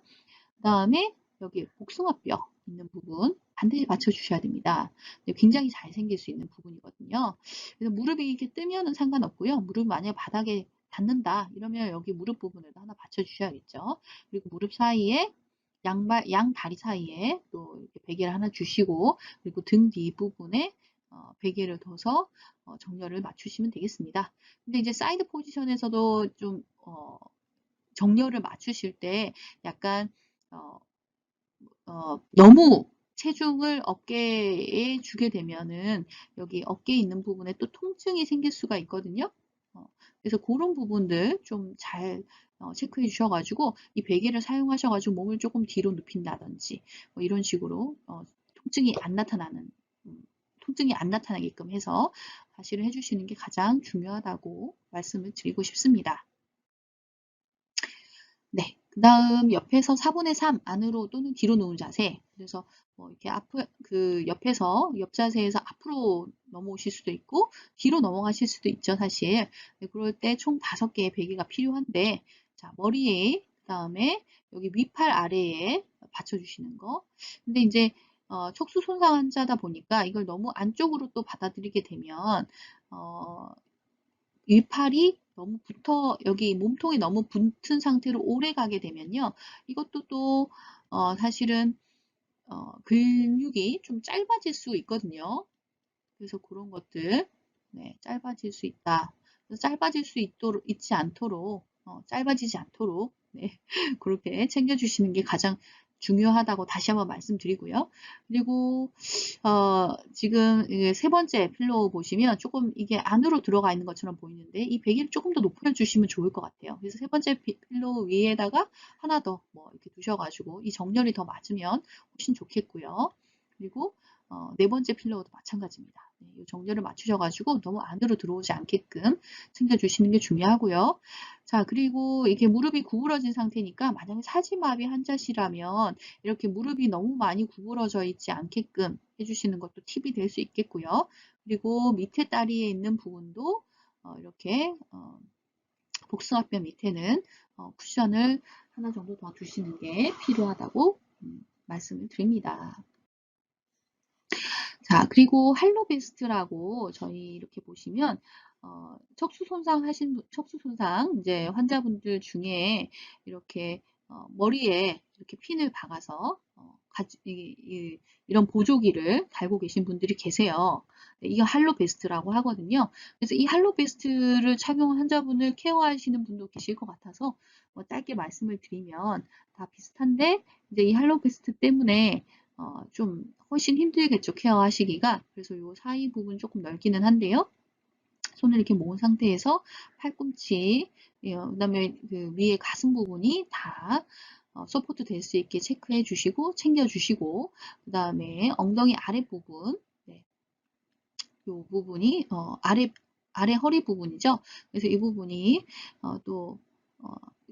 S1: 그 다음에 여기 복숭아뼈 있는 부분 반드시 받쳐주셔야 됩니다. 굉장히 잘 생길 수 있는 부분이거든요. 그래서 무릎이 이렇게 뜨면은 상관없고요. 무릎 만약 바닥에 닿는다 이러면 여기 무릎 부분에도 하나 받쳐주셔야겠죠. 그리고 무릎 사이에 양 다리 사이에 또 이렇게 베개를 하나 주시고 그리고 등 뒷부분에 베개를 둬서 정렬을 맞추시면 되겠습니다. 근데 이제 사이드 포지션에서도 좀 정렬을 맞추실 때 약간 어, 너무 체중을 어깨에 주게 되면은 여기 어깨에 있는 부분에 또 통증이 생길 수가 있거든요. 그래서 그런 부분들 좀 잘 체크해 주셔가지고 이 베개를 사용하셔가지고 몸을 조금 뒤로 눕힌다든지 뭐 이런 식으로 통증이 안 나타나는 통증이 안 나타나게끔 해서 과시를 해주시는 게 가장 중요하다고 말씀을 드리고 싶습니다. 네. 그 다음 옆에서 4분의 3 안으로 또는 뒤로 누운 자세. 그래서 이렇게 옆에서 옆 자세에서 앞으로 넘어오실 수도 있고 뒤로 넘어가실 수도 있죠, 사실. 네, 그럴 때 총 5개의 베개가 필요한데 자, 머리에 그다음에 여기 위팔 아래에 받쳐주시는 거. 근데 이제 척수 손상 환자다 보니까 이걸 너무 안쪽으로 또 받아들이게 되면 위팔이 너무 여기 몸통이 너무 붙은 상태로 오래 가게 되면요. 이것도 또, 사실은, 근육이 좀 짧아질 수 있거든요. 그래서 그런 것들, 네, 짧아질 수 있다. 그래서 짧아지지 않도록, 네, 그렇게 챙겨주시는 게 가장 중요하다고 다시 한번 말씀드리고요. 그리고 지금 이게 세 번째 필로우 보시면 조금 이게 안으로 들어가 있는 것처럼 보이는데 이 베개를 조금 더 높여주시면 좋을 것 같아요. 그래서 세 번째 필로우 위에다가 하나 더 뭐 이렇게 두셔가지고 이 정렬이 더 맞으면 훨씬 좋겠고요. 그리고 네 번째 필로우도 마찬가지입니다. 네, 이 정렬을 맞추셔가지고 너무 안으로 들어오지 않게끔 챙겨주시는 게 중요하고요. 자, 그리고 이게 무릎이 구부러진 상태니까 만약에 사지마비 환자시라면 이렇게 무릎이 너무 많이 구부러져 있지 않게끔 해주시는 것도 팁이 될 수 있겠고요. 그리고 밑에 다리에 있는 부분도 이렇게 복숭아뼈 밑에는 쿠션을 하나 정도 더 두시는 게 필요하다고 말씀을 드립니다. 자, 그리고 할로베스트라고 저희 이렇게 보시면 척수 손상 이제 환자분들 중에 이렇게 머리에 이렇게 핀을 박아서 이런 보조기를 달고 계신 분들이 계세요. 네, 이거 할로 베스트라고 하거든요. 그래서 이 할로 베스트를 착용한 환자분을 케어하시는 분도 계실 것 같아서 짧게 말씀을 드리면 다 비슷한데 이제 이 할로 베스트 때문에 좀 훨씬 힘들겠죠, 케어하시기가. 그래서 이 사이 부분 조금 넓기는 한데요. 손을 이렇게 모은 상태에서 팔꿈치, 그다음에 그 위에 가슴 부분이 다 서포트 될 수 있게 체크해 주시고 챙겨 주시고, 그다음에 엉덩이 아랫부분, 네, 요 부분이 아래 허리 부분이죠. 그래서 이 부분이 또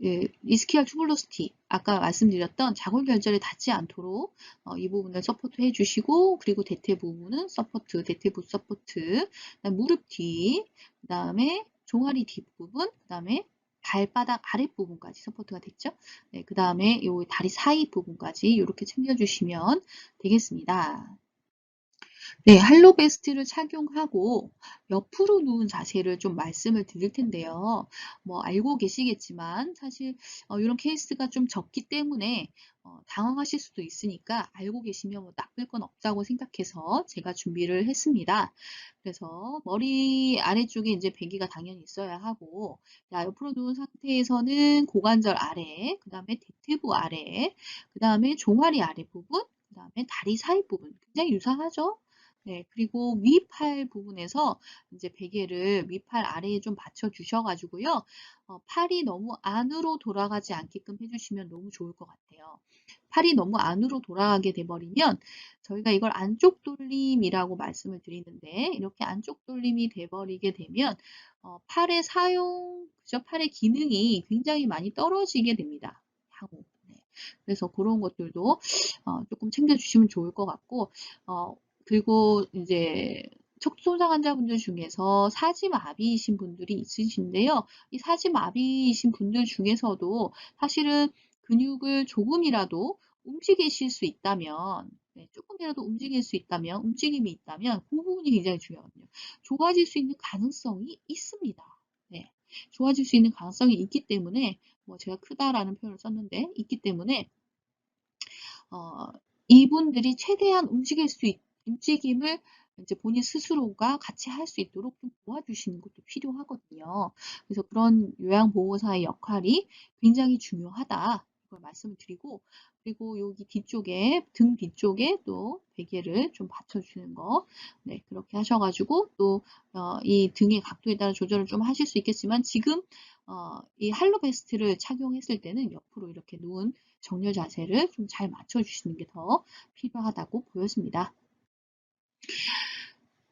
S1: 예, 이스키알 투블로스티 아까 말씀드렸던 자골결절에 닿지 않도록 이 부분을 서포트 해주시고, 그리고 대퇴 부분은 서포트, 대퇴부 서포트, 그다음 무릎 뒤, 그 다음에 종아리 뒷부분, 그 다음에 발바닥 아랫부분까지 서포트가 됐죠. 네, 그 다음에 요 다리 사이 부분까지 이렇게 챙겨주시면 되겠습니다. 네, 할로베스트를 착용하고 옆으로 누운 자세를 좀 말씀을 드릴 텐데요. 뭐 알고 계시겠지만 사실 이런 케이스가 좀 적기 때문에 당황하실 수도 있으니까 알고 계시면 뭐 나쁠 건 없다고 생각해서 제가 준비를 했습니다. 그래서 머리 아래쪽에 이제 베개가 당연히 있어야 하고, 자, 옆으로 누운 상태에서는 고관절 아래, 그 다음에 대퇴부 아래, 그 다음에 종아리 아래 부분, 그 다음에 다리 사이 부분 굉장히 유사하죠? 네, 그리고 위팔 부분에서 이제 베개를 위팔 아래에 좀 받쳐 주셔가지고요. 팔이 너무 안으로 돌아가지 않게끔 해주시면 너무 좋을 것 같아요. 팔이 너무 안으로 돌아가게 돼버리면 저희가 이걸 안쪽 돌림이라고 말씀을 드리는데, 이렇게 안쪽 돌림이 돼버리게 되면 팔의 그죠? 팔의 기능이 굉장히 많이 떨어지게 됩니다. 향후. 네. 그래서 그런 것들도 조금 챙겨주시면 좋을 것 같고, 그리고 이제 척추손상 환자분들 중에서 사지마비이신 분들이 있으신데요. 이 사지마비이신 분들 중에서도 사실은 근육을 조금이라도 움직이실 수 있다면, 네, 조금이라도 움직일 수 있다면, 움직임이 있다면 그 부분이 굉장히 중요하거든요. 좋아질 수 있는 가능성이 있습니다. 네, 좋아질 수 있는 가능성이 있기 때문에, 뭐 제가 크다라는 표현을 썼는데, 있기 때문에 어, 이분들이 최대한 움직임을 이제 본인 스스로가 같이 할 수 있도록 좀 도와주시는 것도 필요하거든요. 그래서 그런 요양보호사의 역할이 굉장히 중요하다. 이걸 말씀을 드리고, 그리고 여기 뒤쪽에, 등 뒤쪽에 또 베개를 좀 받쳐주는 거. 네, 그렇게 하셔가지고 또, 이 등의 각도에 따라 조절을 좀 하실 수 있겠지만, 지금, 이 할로베스트를 착용했을 때는 옆으로 이렇게 누운 정렬 자세를 좀 잘 맞춰주시는 게 더 필요하다고 보여집니다.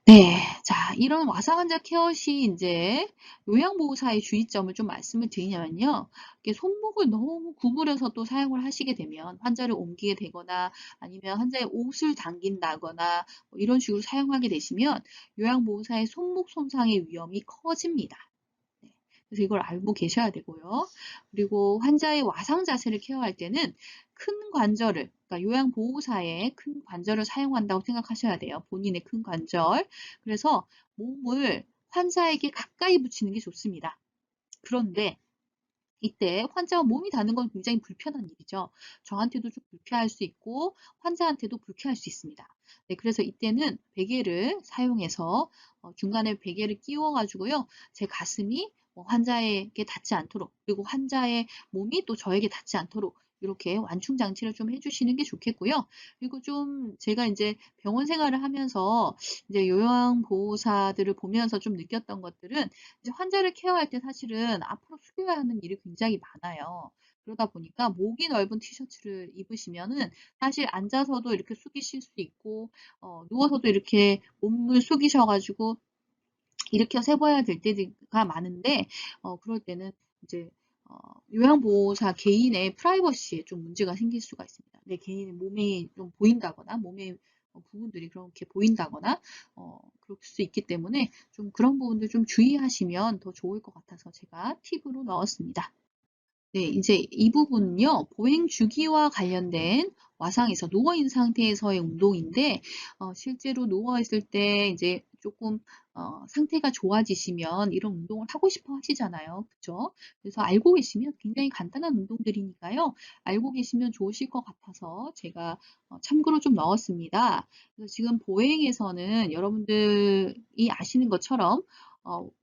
S1: 네, 자, 이런 와상 환자 케어 시 이제 요양보호사의 주의점을 좀 말씀을 드리냐면요. 이렇게 손목을 너무 구부려서 또 사용을 하시게 되면 환자를 옮기게 되거나 아니면 환자의 옷을 당긴다거나 뭐 이런 식으로 사용하게 되시면 요양보호사의 손목 손상의 위험이 커집니다. 네, 그래서 이걸 알고 계셔야 되고요. 그리고 환자의 와상 자세를 케어할 때는 큰 관절을, 그러니까 요양보호사의 큰 관절을 사용한다고 생각하셔야 돼요. 본인의 큰 관절. 그래서 몸을 환자에게 가까이 붙이는 게 좋습니다. 그런데 이때 환자와 몸이 닿는 건 굉장히 불편한 일이죠. 저한테도 좀 불쾌할 수 있고 환자한테도 불쾌할 수 있습니다. 네, 그래서 이때는 베개를 사용해서 중간에 베개를 끼워 가지고요. 제 가슴이 환자에게 닿지 않도록, 그리고 환자의 몸이 또 저에게 닿지 않도록 이렇게 완충 장치를 좀 해주시는 게 좋겠고요. 그리고 좀 제가 이제 병원 생활을 하면서 이제 요양보호사들을 보면서 좀 느꼈던 것들은, 이제 환자를 케어할 때 사실은 앞으로 숙여야 하는 일이 굉장히 많아요. 그러다 보니까 목이 넓은 티셔츠를 입으시면은 사실 앉아서도 이렇게 숙이실 수 있고, 누워서도 이렇게 몸을 숙이셔가지고 일으켜 세워야 될 때가 많은데, 그럴 때는 이제 요양보호사 개인의 프라이버시에 좀 문제가 생길 수가 있습니다. 내 개인의 몸이 좀 보인다거나, 몸의 부분들이 그렇게 보인다거나, 그럴 수 있기 때문에 좀 그런 부분들 좀 주의하시면 더 좋을 것 같아서 제가 팁으로 넣었습니다. 네, 이제 이 부분은요, 보행 주기와 관련된 와상에서 누워있는 상태에서의 운동인데, 실제로 누워있을 때 이제 조금, 상태가 좋아지시면 이런 운동을 하고 싶어 하시잖아요. 그죠? 그래서 알고 계시면 굉장히 간단한 운동들이니까요. 알고 계시면 좋으실 것 같아서 제가 참고로 좀 넣었습니다. 그래서 지금 보행에서는 여러분들이 아시는 것처럼,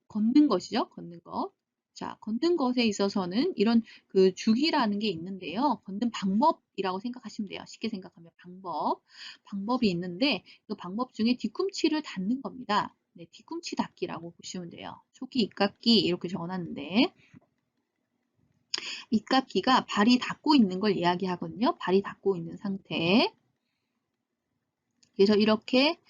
S1: 걷는 것이죠. 걷는 것. 자, 걷는 것에 있어서는 이런 그 주기라는 게 있는데요. 걷는 방법이라고 생각하시면 돼요. 쉽게 생각하면 방법이 있는데 그 방법 중에 뒤꿈치를 닫는 겁니다. 네, 뒤꿈치 닫기라고 보시면 돼요. 초기 입닫기 이렇게 적어놨는데 입닫기가 발이 닫고 있는 걸 이야기하거든요. 발이 닫고 있는 상태. 그래서 이렇게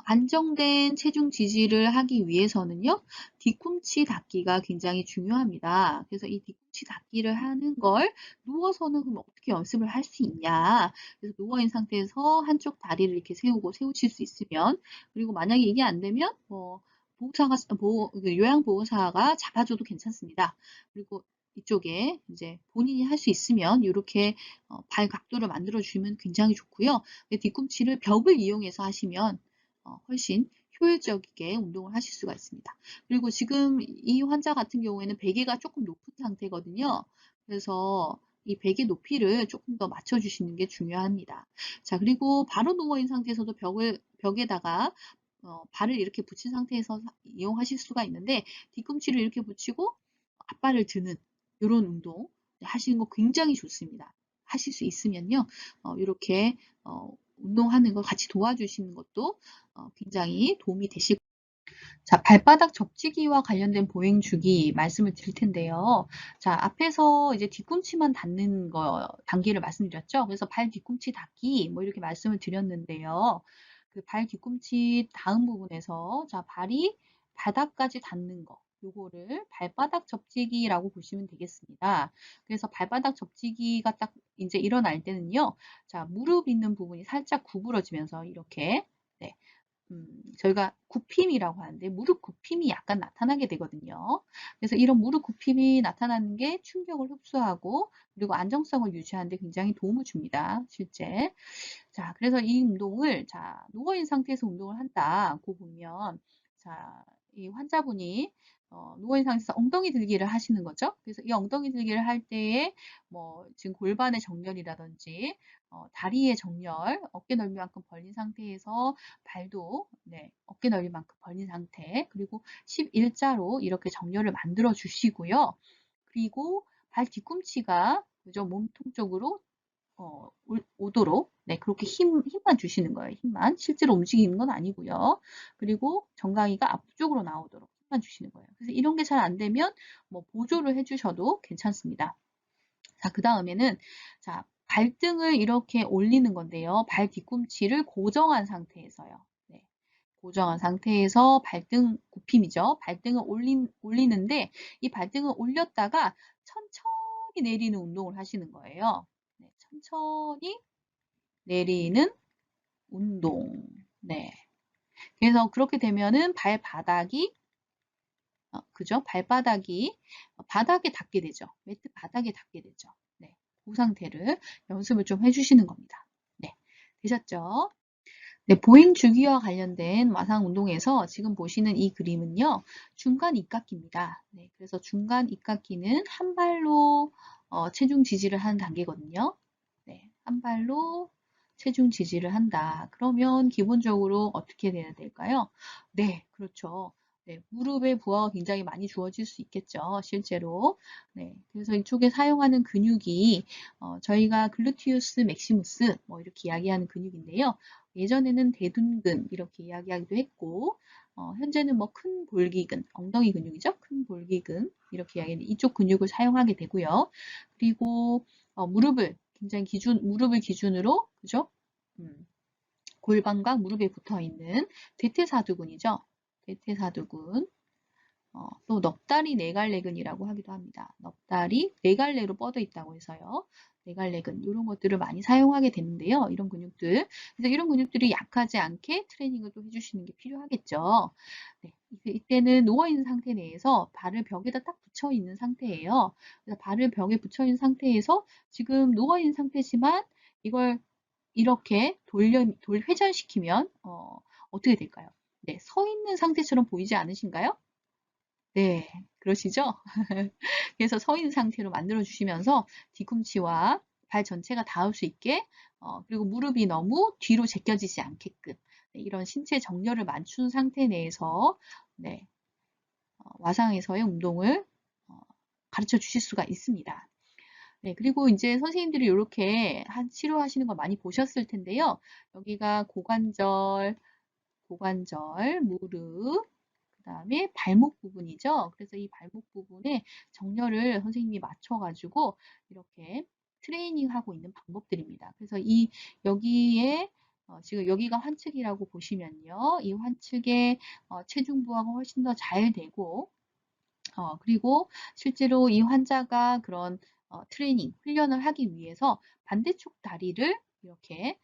S1: 안정된 체중 지지를 하기 위해서는요, 뒤꿈치 닫기가 굉장히 중요합니다. 그래서 이 뒤꿈치 닫기를 하는 걸 누워서는 그럼 어떻게 연습을 할 수 있냐. 그래서 누워있는 상태에서 한쪽 다리를 이렇게 세우실 수 있으면, 그리고 만약에 이게 안 되면, 요양보호사가 잡아줘도 괜찮습니다. 그리고 이쪽에 이제 본인이 할 수 있으면 이렇게 발 각도를 만들어 주시면 굉장히 좋고요. 뒤꿈치를 벽을 이용해서 하시면 훨씬 효율적이게 운동을 하실 수가 있습니다. 그리고 지금 이 환자 같은 경우에는 베개가 조금 높은 상태거든요. 그래서 이 베개 높이를 조금 더 맞춰주시는 게 중요합니다. 자, 그리고 바로 누워있는 상태에서도 벽에다가 발을 이렇게 붙인 상태에서 이용하실 수가 있는데 뒤꿈치를 이렇게 붙이고 앞발을 드는 이런 운동 하시는 거 굉장히 좋습니다. 하실 수 있으면요. 이렇게 운동하는 거 같이 도와주시는 것도 굉장히 도움이 되실 거예요. 자, 발바닥 접지기와 관련된 보행 주기 말씀을 드릴 텐데요. 자, 앞에서 이제 뒤꿈치만 닿는 거 단계를 말씀드렸죠. 그래서 발 뒤꿈치 닿기 뭐 이렇게 말씀을 드렸는데요. 그 발 뒤꿈치 닿은 부분에서 자, 발이 바닥까지 닿는 거. 요거를 발바닥 접지기라고 보시면 되겠습니다. 그래서 발바닥 접지기가 딱 이제 일어날 때는요. 자, 무릎 있는 부분이 살짝 구부러지면서 이렇게 네, 저희가 굽힘이라고 하는데 무릎 굽힘이 약간 나타나게 되거든요. 그래서 이런 무릎 굽힘이 나타나는 게 충격을 흡수하고 그리고 안정성을 유지하는 데 굉장히 도움을 줍니다. 실제. 자, 그래서 이 운동을 자, 누워있는 상태에서 운동을 한다고 보면 자, 이 환자분이 누워있는 상태에서 엉덩이 들기를 하시는 거죠. 그래서 이 엉덩이 들기를 할 때에 뭐 지금 골반의 정렬이라든지 다리의 정렬, 어깨 넓이만큼 벌린 상태에서 발도 네, 어깨 넓이만큼 벌린 상태 그리고 11자로 이렇게 정렬을 만들어 주시고요. 그리고 발 뒤꿈치가 그죠? 몸통 쪽으로 오도록 네, 그렇게 힘만 주시는 거예요. 힘만. 실제로 움직이는 건 아니고요. 그리고 정강이가 앞쪽으로 나오도록 힘만 주시는 거예요. 그래서 이런 게 잘 안 되면 뭐 보조를 해주셔도 괜찮습니다. 자, 그 다음에는 자, 발등을 이렇게 올리는 건데요. 발 뒤꿈치를 고정한 상태에서요. 네, 고정한 상태에서 발등 굽힘이죠. 발등을 올리는데 이 발등을 올렸다가 천천히 내리는 운동을 하시는 거예요. 네, 천천히 내리는 운동. 네. 그래서 그렇게 되면은 발바닥이 그죠? 발바닥이 바닥에 닿게 되죠. 매트 바닥에 닿게 되죠. 네. 그 상태를 연습을 좀 해주시는 겁니다. 네. 되셨죠? 네, 보행 주기와 관련된 마상 운동에서 지금 보시는 이 그림은요, 중간 입각기입니다. 네, 그래서 중간 입각기는 한 발로 체중 지지를 하는 단계거든요. 네, 한 발로 체중 지지를 한다. 그러면 기본적으로 어떻게 돼야 될까요? 네, 그렇죠. 네, 무릎에 부하가 굉장히 많이 주어질 수 있겠죠, 실제로. 네, 그래서 이쪽에 사용하는 근육이 저희가 글루티우스 맥시무스 뭐 이렇게 이야기하는 근육인데요. 예전에는 대둔근 이렇게 이야기하기도 했고 현재는 뭐 큰 볼기근, 엉덩이 근육이죠. 큰 볼기근 이렇게 이야기하는 이쪽 근육을 사용하게 되고요. 그리고 무릎을 기준으로 그죠? 골반과 무릎에 붙어 있는 대퇴사두근이죠. 대퇴사두근 또 넉다리 네갈래근이라고 하기도 합니다. 넉다리 네갈래로 뻗어 있다고 해서요. 네갈래근 이런 것들을 많이 사용하게 되는데요. 이런 근육들. 그래서 이런 근육들이 약하지 않게 트레이닝을 또 해주시는 게 필요하겠죠. 네, 이때는 누워있는 상태 내에서 발을 벽에다 딱 붙여 있는 상태예요. 그래서 발을 벽에 붙여 있는 상태에서 지금 누워있는 상태지만 이걸 이렇게 회전시키면 어떻게 될까요? 네, 서 있는 상태처럼 보이지 않으신가요? 네, 그러시죠? 그래서 서 있는 상태로 만들어 주시면서 뒤꿈치와 발 전체가 닿을 수 있게 그리고 무릎이 너무 뒤로 제껴지지 않게끔 네, 이런 신체 정렬을 맞춘 상태 내에서 네, 와상에서의 운동을 가르쳐 주실 수가 있습니다. 네, 그리고 이제 선생님들이 이렇게 치료하시는 거 많이 보셨을 텐데요. 여기가 고관절, 무릎, 그 다음에 발목 부분이죠. 그래서 이 발목 부분에 정렬을 선생님이 맞춰가지고 이렇게 트레이닝하고 있는 방법들입니다. 그래서 여기에 지금 여기가 환측이라고 보시면요. 이 환측에 체중 부하가 훨씬 더 잘 되고 그리고 실제로 이 환자가 그런 트레이닝, 훈련을 하기 위해서 반대쪽 다리를 이렇게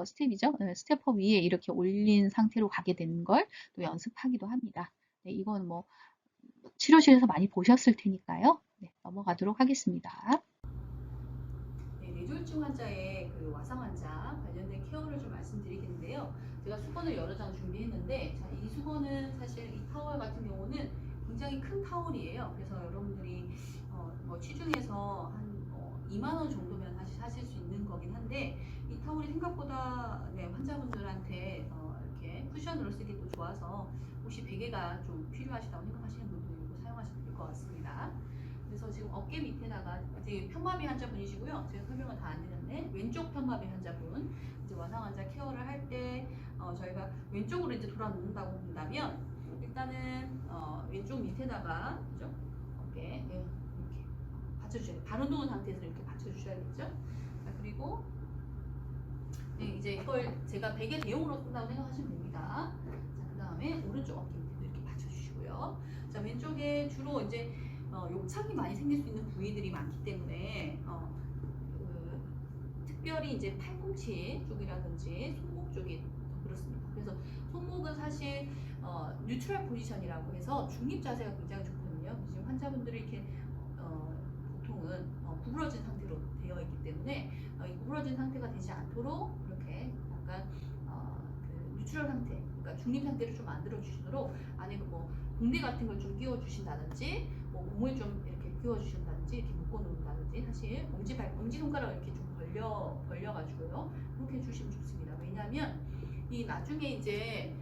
S1: 스텝이죠. 네, 스테퍼 위에 이렇게 올린 상태로 가게 되는 걸 또 연습하기도 합니다. 네, 이건 뭐 치료실에서 많이 보셨을 테니까요. 네, 넘어가도록 하겠습니다.
S2: 네, 뇌졸중 환자의 그 와상 환자 관련된 케어를 좀 말씀드리겠는데요. 제가 수건을 여러 장 준비했는데, 자, 이 수건은 사실 이 타월 같은 경우는 굉장히 큰 타월이에요. 그래서 여러분들이 뭐 취중에서 한 2만 원 정도면 사실 수 있는 거긴 한데, 이 타월이 생각보다 네, 환자분들한테 이렇게 쿠션으로 쓰기도 좋아서 혹시 베개가 좀 필요하시다고 생각하시는 분들도 사용하셔도 될 것 같습니다. 그래서 지금 어깨 밑에다가 이제 편마비 환자분이시고요. 제가 설명을 다 안 드렸네. 왼쪽 편마비 환자분 이제 와상 환자 케어를 할 때 저희가 왼쪽으로 이제 돌아 놓는다고 본다면 일단은 왼쪽 밑에다가 그죠? 어깨 네, 이렇게 받쳐주셔야 돼요. 발 운동한 상태에서 이렇게 받쳐주셔야겠죠? 자, 그리고 네, 이제 이걸 제가 베개 대용으로 쓴다고 생각하시면 됩니다. 자, 그 다음에 오른쪽 어깨 밑에도 이렇게 받쳐주시고요. 자, 왼쪽에 주로 이제 욕창이 많이 생길 수 있는 부위들이 많기 때문에 특별히 이제 팔꿈치 쪽이라든지 손목 쪽이 더 그렇습니다. 그래서 손목은 사실 뉴트럴 포지션이라고 해서 중립 자세가 굉장히 좋거든요. 지금 환자분들이 이렇게 보통은 구부러진 상태로 되어 있기 때문에 이 구부러진 상태가 되지 않도록 이렇게 약간 그 뉴트럴 상태, 그러니까 중립 상태를 좀 만들어 주시도록 안에 뭐 붕대 같은 걸 좀 끼워 주신다든지 뭐 공을 좀 이렇게 끼워 주신다든지 이렇게 묶어 놓는다든지 사실 엄지 손가락을 이렇게 좀 벌려 가지고요. 그렇게 해 주시면 좋습니다. 왜냐하면 이 나중에 이제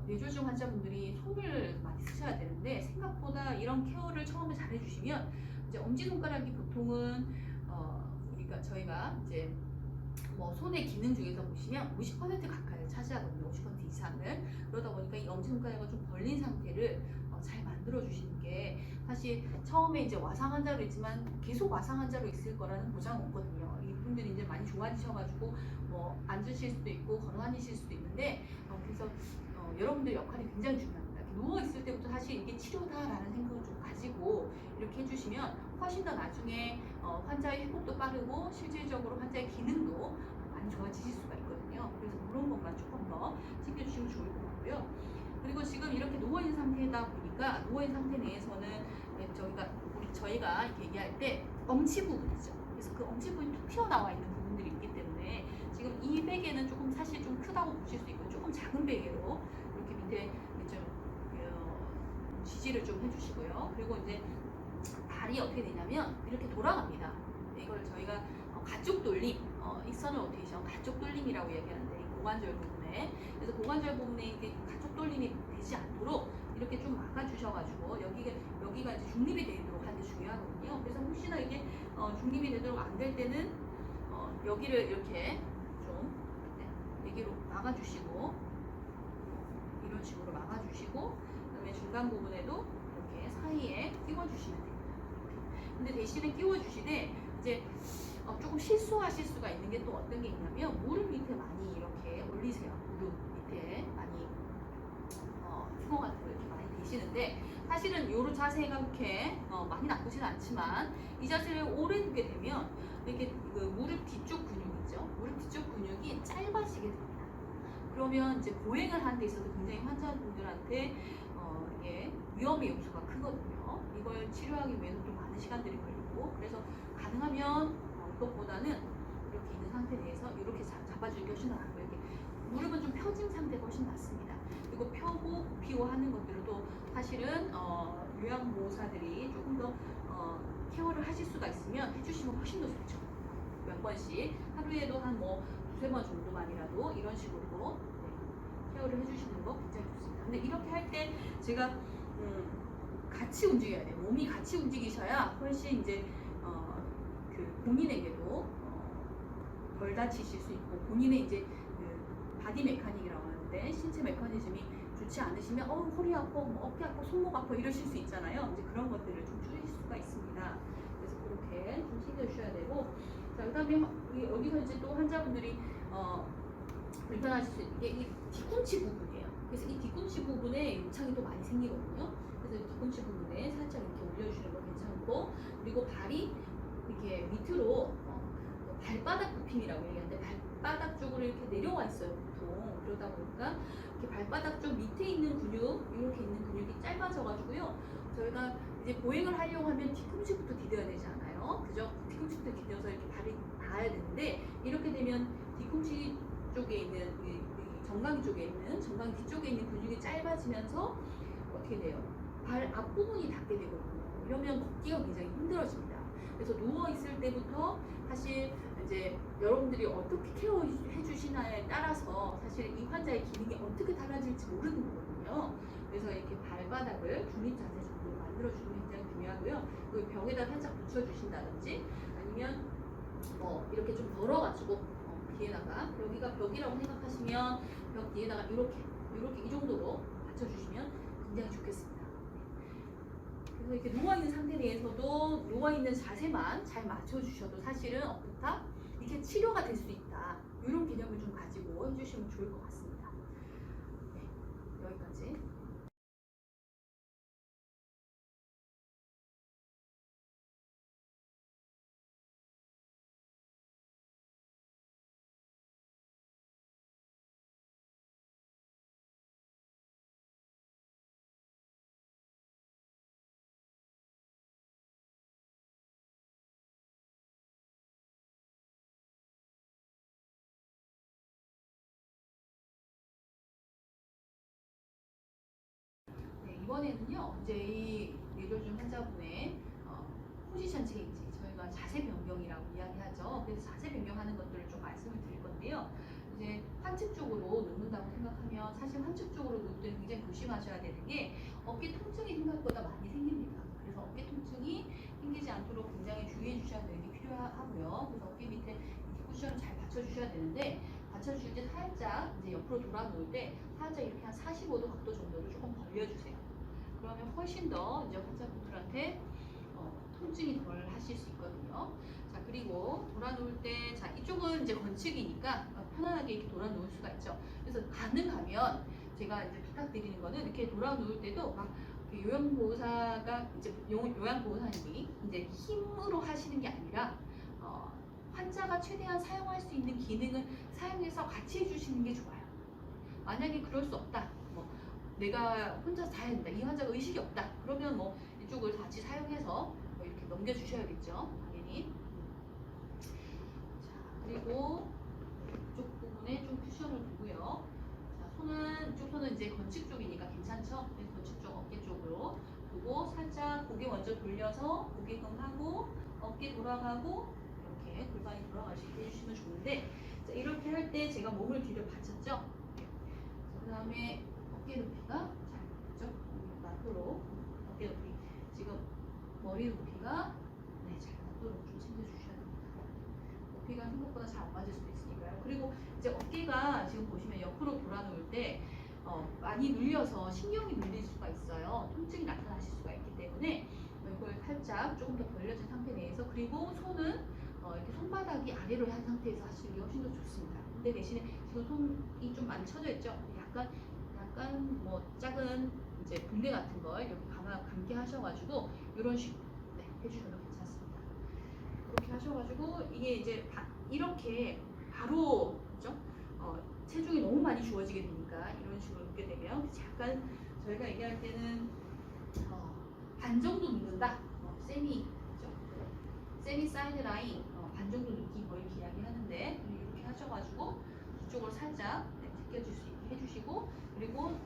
S2: 뇌졸중 환자분들이 손을 많이 쓰셔야 되는데 생각보다 이런 케어를 처음에 잘 해주시면 이제 엄지손가락이 보통은 우리가 저희가 이제 뭐 손의 기능 중에서 보시면 50% 가까이 차지하거든요. 50% 이상을. 그러다 보니까 이 엄지손가락을 좀 벌린 상태를 잘 만들어 주시는 게 사실 처음에 이제 와상 환자로 있지만 계속 와상 환자로 있을 거라는 보장은 없거든요. 이분들이 이제 많이 좋아지셔가지고 뭐 앉으실 수도 있고 걸어 다니실 수도 있는데 그래서 여러분들 역할이 굉장히 중요합니다. 누워 있을 때부터 사실 이게 치료다라는 생각을 좀 가지고 이렇게 해주시면 훨씬 더 나중에 환자의 회복도 빠르고 실질적으로 환자의 기능도 많이 좋아지실 수가 있거든요. 그래서 그런 것만 조금 더 챙겨주시면 좋을 것 같고요. 그리고 지금 이렇게 누워있는 상태다 보니까 누워있는 상태 내에서는 저희가 이렇게 얘기할 때 엄지 부분이죠. 그래서 그 엄지 부분이 툭 튀어나와 있는 부분들이 있기 때문에 지금 이 베개는 조금 사실 좀 크다고 보실 수 있고 조금 작은 베개로 이렇게 밑에 좀 지지를 좀 해주시고요. 그리고 이제 발이 어떻게 되냐면 이렇게 돌아갑니다. 이걸 저희가 가쪽 돌림, 익스터널 로테이션, 가쪽 돌림이라고 얘기하는데 고관절 부분에 그래서 고관절 부분에 이게 가쪽 돌림이 되지 않도록 이렇게 좀 막아주셔가지고 여기가 이제 중립이 되도록 하는 게 중요하거든요. 그래서 혹시나 이게 중립이 되도록 안 될 때는 여기를 이렇게 좀 여기로 막아주시고 이런 식으로 막아주시고 그다음에 중간 부분에도 이렇게 사이에 끼워주시면 됩니다. 근데 대신에 끼워주시되 이제 조금 실수하실 수가 있는 게 또 어떤 게 있냐면 무릎 밑에 많이 이렇게 올리세요. 무릎 밑에 많이 수건 같은 거 이렇게 많이 대시는데 사실은 요런 자세가 그렇게 많이 나쁘진 않지만 이 자세를 오래 두게 되면 이렇게 그 무릎 뒤쪽 근육 있죠. 무릎 뒤쪽 근육이 짧아지게 됩니다. 그러면 이제 보행을 하는 데 있어서 굉장히 환자분들한테 이게 위험의 요소가 크거든요. 이걸 치료하기 위해서 좀 많은 시간들이 걸리고, 그래서 가능하면 이것보다는 이렇게 있는 상태 내에서 이렇게 잡아주는 게 훨씬 낫고요. 이렇게 무릎은 좀 펴진 상태가 훨씬 낫습니다. 그리고 펴고 굽히고 하는 것들도 사실은 요양보호사들이 조금 더 케어를 하실 수가 있으면 해주시면 훨씬 더 좋죠. 몇 번씩 하루에도 한 뭐 두세 번 정도만이라도 이런 식으로 케어를 해주시는 거 굉장히 좋습니다. 근데 이렇게 할 때 제가 같이 움직여야 돼요. 몸이 같이 움직이셔야 훨씬 이제 그 본인에게도 덜 다치실 수 있고, 본인의 이제 그 바디 메카닉이라고 하는데 신체 메커니즘이 좋지 않으시면 허리 아파, 뭐 어깨 아파, 손목 아파 이러실 수 있잖아요. 이제 그런 것들을 좀 줄이실 수가 있습니다. 그래서 그렇게 좀 신경 주셔야 되고, 자 그다음에 여기서 이제 또 환자분들이 불편하실 수 있는 게 이 뒤꿈치 부분이에요. 그래서 이 뒤꿈치 부분에 욕창이 또 많이 생기거든요. 그래서 뒤꿈치 부분에 살짝 이렇게 올려주시는 거 괜찮고, 그리고 발이 이렇게 밑으로 발바닥 굽힘이라고 얘기하는데 발바닥 쪽으로 이렇게 내려와 있어요 보통. 그러다 보니까 이렇게 발바닥 쪽 밑에 있는 근육, 이렇게 있는 근육이 짧아져가지고요. 저희가 이제 보행을 하려고 하면 뒤꿈치부터 디뎌야 되지 않아요? 그죠? 뒤꿈치부터 디뎌서 이렇게 발이 닿아야 되는데, 이렇게 되면 뒤꿈치 쪽에 있는 정강이 쪽에 있는 정강이 뒤쪽에 있는 근육이 짧아지면서 어떻게 돼요? 발 앞부분이 닿게 되거든요. 이러면 걷기가 굉장히 힘들어집니다. 그래서 누워 있을 때부터 사실 이제 여러분들이 어떻게 케어해 주시나에 따라서 사실 이 환자의 기능이 어떻게 달라질지 모르는 거거든요. 그래서 이렇게 발바닥을 중립 자세 정도로 만들어주는 게 굉장히 중요하고요. 그 벽에다 살짝 붙여주신다든지, 아니면 뭐 이렇게 좀 덜어가지고 뒤에다가, 여기가 벽이라고 생각하시면 벽 뒤에다가 이렇게 이 정도로 받쳐주시면 굉장히 좋겠습니다. 그래서 이렇게 누워있는 상태 내에서도 누워있는 자세만 잘 맞춰주셔도 사실은 어떻다? 이렇게 치료가 될 수 있다. 이런 개념을 좀 가지고 해주시면 좋을 것 같습니다. 네, 여기까지. 네, 이번에는요, 이제 이 뇌졸중 환자분의 포지션 체인지, 저희가 자세 변경이라고 이야기하죠. 그래서 자세 변경하는 것들을 좀 말씀을 드릴 건데요. 이제 환측 쪽으로 눕는다고 생각하면 사실 환측 쪽으로 눕을 때 굉장히 조심하셔야 되는 게 어깨 통증이 생각보다 많이 생깁니다. 그래서 어깨 통증이 생기지 않도록 굉장히 주의해 주셔야 되는 게 필요하고요. 그래서 어깨 밑에 쿠션을 잘 받쳐주셔야 되는데, 받쳐주실 때 살짝 이제 옆으로 돌아 놓을 때 살짝 이렇게 한 45도 각도 정도를 조금 벌려주세요. 그러면 훨씬 더 이제 환자분들한테 통증이 덜 하실 수 있거든요. 자, 그리고 돌아 놓을 때, 자, 이쪽은 이제 건축이니까 편안하게 이렇게 돌아 놓을 수가 있죠. 그래서 가능하면 제가 이제 부탁드리는 거는 이렇게 돌아 놓을 때도 막 요양보호사가 이제 요양보호사님이 이제 힘으로 하시는 게 아니라 환자가 최대한 사용할 수 있는 기능을 사용해서 같이 해주시는 게 좋아요. 만약에 그럴 수 없다, 뭐 내가 혼자 다 해야 된다, 이 환자가 의식이 없다, 그러면 뭐 이쪽을 같이 사용해서 뭐 이렇게 넘겨주셔야겠죠, 당연히. 자, 그리고 이쪽 부분에 좀 쿠션을 두고요. 자, 이쪽 손은 이제 건축 쪽이니까 괜찮죠? 그래서 건축 쪽, 어깨 쪽으로 두고 살짝 고개 먼저 돌려서 고개금하고 어깨 돌아가고 이렇게 골반이 돌아갈 수 있게 해주시면 좋은데, 자, 이렇게 할 때 제가 몸을 뒤로 받쳤죠? 그 다음에 어깨 높이가 잘 맞죠? 맞도록 어깨 높이, 지금 머리 높이가 잘 맞도록 좀 챙겨주셔야 됩니다. 높이가 생각보다 잘 안 맞을 수도 있으니까요. 그리고 이제 어깨가 지금 보시면 옆으로 돌아 놓을 때 많이 눌려서 신경이 눌릴 수가 있어요. 통증이 나타나실 수가 있기 때문에 이걸 살짝 조금 더 벌려진 상태 내에서, 그리고 손은 이렇게 손바닥이 아래로 한 상태에서 하시는 게 훨씬 더 좋습니다. 근데 대신에 지금 손이 좀 많이 처져 있죠? 약간 뭐 작은 이제 붕대 같은 걸 여기 감게 하셔가지고 이런 식으로 네, 해주셔도 괜찮습니다. 이렇게 하셔가지고 이게 이제 이렇게 바로 그죠? 체중이 너무 많이 주어지게 되니까 이런 식으로 눕게 되면 약간 저희가 얘기할 때는 반 정도 눕는다. 세미 그죠? 세미 사이드 라인 반 정도 눕기 거의 이야기하는데 이렇게 하셔가지고 이쪽으로 살짝 네, 제껴줄 수 있게 해주시고 그리고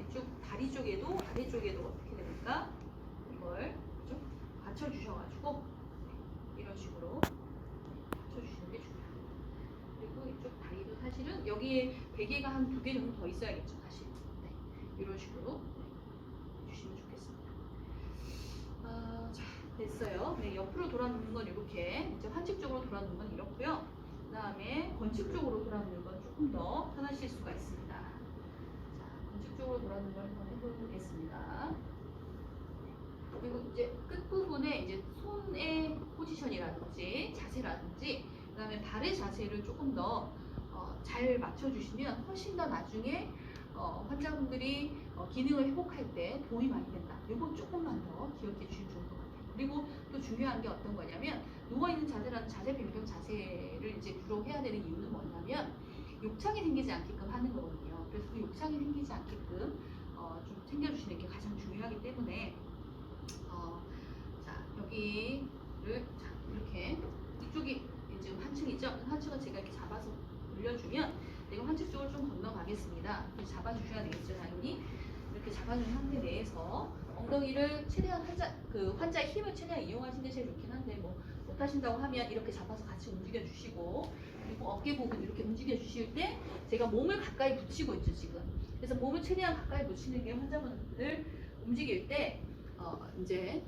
S2: 이쪽 다리 쪽에도 아래쪽에도 어떻게 됩니까? 이걸 좀 받쳐주셔가지고 이런 식으로 받쳐주시는 게 중요해요. 그리고 이쪽 다리도 사실은 여기에 베개가 한 2개 정도 더 있어야겠죠, 사실. 네, 이런 식으로 네, 해주시면 좋겠습니다. 자, 됐어요. 네, 옆으로 돌아눕는 건 이렇게, 이제 환측 쪽으로 돌아눕는 건 이렇고요. 그 다음에 건축 쪽으로 돌아눕는 건 조금 더 편하실 수가 있습니다. 자, 건축 쪽으로 돌아눕는 걸 한번 해보겠습니다. 그리고 이제 끝부분에 이제 손의 포지션이라든지 자세라든지 그 다음에 발의 자세를 조금 더 잘 맞춰주시면 훨씬 더 나중에 환자분들이 기능을 회복할 때 도움이 많이 된다. 이거 조금만 더 기억해 주시면 좋을 것 같아요. 그리고 또 중요한 게 어떤 거냐면 누워있는 자세라는 자세 변경 자세를 이제 주로 해야 되는 이유는 뭐냐면 욕창이 생기지 않게끔 하는 거거든요. 그래서 그 욕창이 생기지 않게끔 좀 챙겨주시는 게 가장 중요하기 때문에 자, 여기를 자, 이렇게 이쪽이 이제 환측이죠. 환측은 제가 이렇게 잡아서 올려주면 내가 환측 쪽을 좀 건너가겠습니다. 잡아주셔야 되겠죠, 당연히. 이렇게 잡아준 상태 내에서 엉덩이를 최대한 환자의 힘을 최대한 이용하시는 게 제일 좋긴 한데 뭐 못하신다고 하면 이렇게 잡아서 같이 움직여주시고 그리고 어깨 부분 이렇게 움직여주실 때 제가 몸을 가까이 붙이고 있죠, 지금. 그래서 몸을 최대한 가까이 붙이는 게 환자분들 움직일 때 이제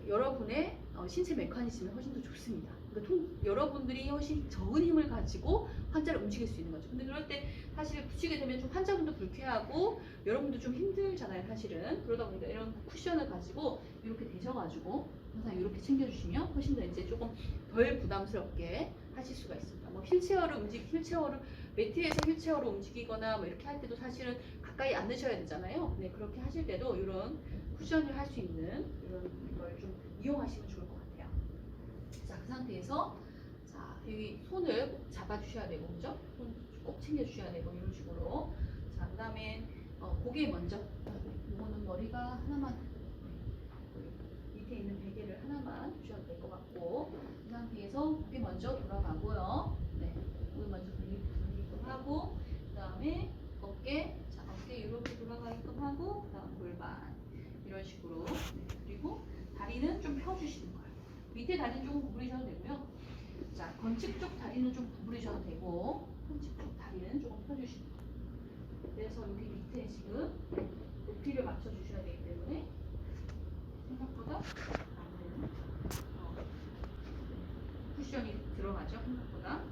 S2: 여러분의 신체 메커니즘이 훨씬 더 좋습니다. 그러니까 여러분들이 훨씬 적은 힘을 가지고 환자를 움직일 수 있는 거죠. 근데 그럴 때 사실 붙이게 되면 좀 환자분도 불쾌하고 여러분도 좀 힘들잖아요, 사실은. 그러다 보니까 이런 쿠션을 가지고 이렇게 대셔가지고 항상 이렇게 챙겨주시면 훨씬 더 이제 조금 덜 부담스럽게 하실 수가 있습니다. 뭐 휠체어를 매트에서 휠체어로 움직이거나 뭐 이렇게 할 때도 사실은 가까이 안 드셔야 되잖아요. 네, 그렇게 하실 때도 이런 쿠션을 할 수 있는 이런 걸 좀 이용하시면 좋을 것 같아요. 자, 그 상태에서 자, 여기 손을 꼭 잡아주셔야 되고, 그죠? 손 꼭 챙겨주셔야 되고 이런 식으로. 자, 그 다음에 고개 먼저. 이거는 머리가 하나만 밑에 있는 베개를 하나만 주셔도 될 것 같고, 이 상태에서 고개 먼저 돌아가고요. 네, 고개 먼저 돌리게끔 하고, 그 다음에 어깨, 자, 어깨 이렇게 돌아가게끔 하고, 그 다음 골반 이런 식으로. 네, 그리고 다리는 좀 펴주시는 거예요. 밑에 다리는 조금 구부리셔도 되고요. 자, 건측 쪽 다리는 좀 구부리셔도 되고, 건측 쪽 다리는 조금 펴주시는 거예요. 그래서 여기 밑에 지금 높이를 맞춰주셔야 되기 때문에 생각보다 쿠션이 들어가죠. 생각보다.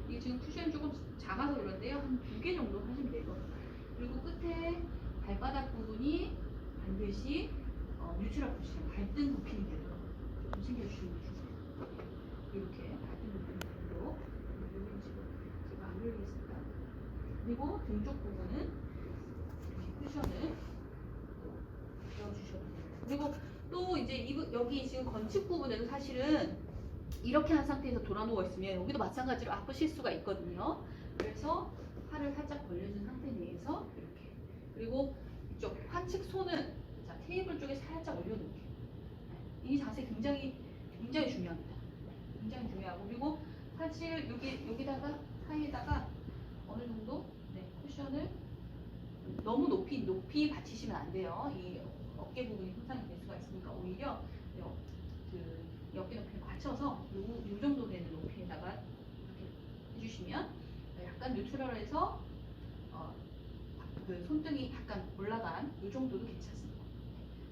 S2: 이게 지금 쿠션이 조금 작아서 그런데요. 한 2개 정도 하시면 되거든요. 그리고 끝에 발바닥 부분이 반드시 뉴트럴 포지션, 발등 굽히는 대로 조금 챙겨주시면 좋습니다. 이렇게 발등 굽히는 대로. 여기는 지금 제가 안 올리겠습니다. 그리고 등 쪽 부분은 이렇게 쿠션을 넣어주셔도 됩니다. 그리고 또 이제 여기 지금 건축 부분에도 사실은 이렇게 한 상태에서 돌아 누워 있으면 여기도 마찬가지로 아프실 수가 있거든요. 그래서 팔을 살짝 벌려준 상태 내에서 이렇게. 그리고 이쪽 환측 손은 자, 테이블 쪽에 살짝 올려놓게. 이 자세 굉장히 중요합니다. 굉장히 중요하고 그리고 사실 여기다가 사이에다가 어느 정도 쿠션을 너무 높이 받치시면 안 돼요. 이 어깨 부분이 손상이 될 수가 있으니까 오히려 그 어깨 높이를 맞춰서 요 정도 되는 높이에다가 이렇게 해주시면 약간 뉴트럴해서 그 손등이 약간 올라간 이 정도도 괜찮습니다.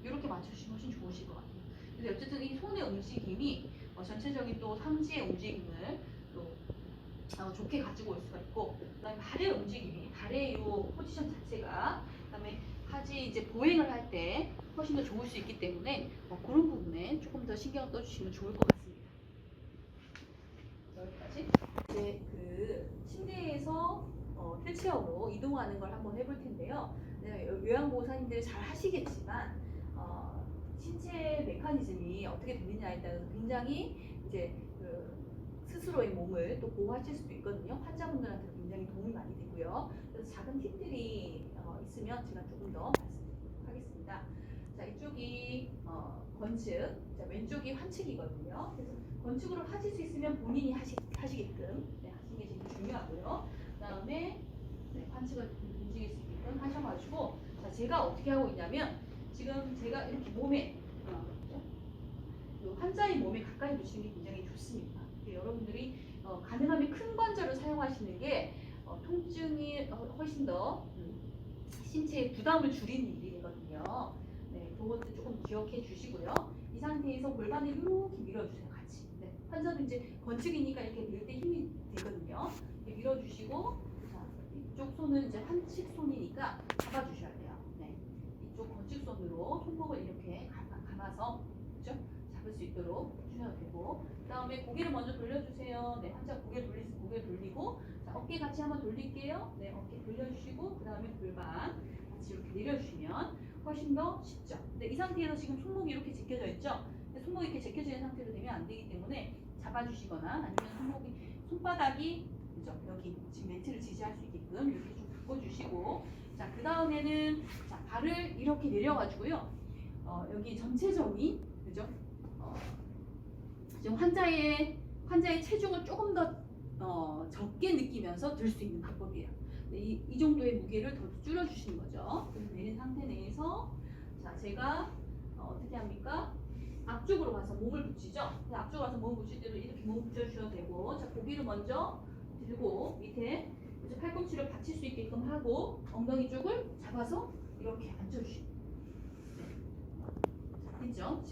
S2: 이렇게 맞춰주시면 훨씬 좋으실 것 같아요. 근데 어쨌든 이 손의 움직임이 전체적인 또 삼지의 움직임을 또 좋게 가지고 올 수가 있고, 그다음에 발의 움직임이 발의 이 포지션 자체가 그다음에 하지 이제 보행을 할 때 훨씬 더 좋을 수 있기 때문에 그런 부분에 조금 더 신경을 써주시면 좋을 것 같습니다. 여기까지. 이제 그 침대에서 휠체어로 이동하는 걸 한번 해볼 텐데요. 네, 요양보호사님들이 잘 하시겠지만 신체 메커니즘이 어떻게 되느냐에 따라서 굉장히 이제 스스로의 몸을 또 보호하실 수도 있거든요. 환자분들한테 굉장히 도움이 많이 되고요. 그래서 작은 팁들이 있으면 제가 조금 더 말씀드리도록 하겠습니다. 자, 이쪽이 건측, 자, 왼쪽이 환측이거든요. 그래서 건축으로 하실 수 있으면 본인이 하시게끔 하시는 게 제일 중요하고요. 그 다음에 환측을 움직일 수 있게끔 하셔가지고, 자, 제가 어떻게 하고 있냐면 지금 제가 이렇게 몸에 환자의 몸에 가까이 두시는 게 굉장히 좋습니다. 여러분들이 가능하면 큰 관절을 사용하시는 게 통증이 훨씬 더 신체의 부담을 줄이는 일이거든요. 네, 그것도 조금 기억해 주시고요. 이 상태에서 골반을 이렇게 밀어주세요. 같이. 네, 환자도 이제 건축이니까 이렇게 밀 때 힘이 되거든요. 이렇게 밀어주시고, 자, 이쪽 손은 이제 환측 손이니까 잡아주셔야 돼요. 네, 이쪽 건축 손으로 손목을 이렇게 감아서, 그렇죠? 잡을 수 있도록 해주셔도 되고, 그 다음에 고개를 먼저 돌려주세요. 네, 환자 고개 돌리고, 자, 어깨 같이 한번 돌릴게요. 네, 어깨 돌려주시고, 그 다음에 골반 같이 이렇게 내려주시면 훨씬 더 쉽죠. 네, 이 상태에서 지금 손목이 이렇게 제껴져 있죠. 손목이 이렇게 제껴져 있는 상태로 되면 안 되기 때문에 잡아주시거나 아니면 손바닥이 그죠? 여기 지금 멘트를 지지할 수 있게끔 이렇게 좀 바꿔주시고, 자, 그 다음에는 자, 발을 이렇게 내려가지고요. 여기 전체적인 그죠? 지금 환자의 체중을 조금 더 적게 느끼면서 들 수 있는 방법이에요. 네, 이 정도의 무게를 더 줄여주시는 거죠. 그래서 내린 상태 내에서 자, 제가 어떻게 합니까? 앞쪽으로 가서 몸을 붙이죠. 앞쪽으로 가서 몸을 붙일 때도 이렇게 몸을 붙여주셔도 되고, 자, 고기를 먼저 들고 밑에 이제 팔꿈치를 받칠 수 있게끔 하고 엉덩이 쪽을 잡아서 이렇게 앉혀주시고, 네. 됐죠?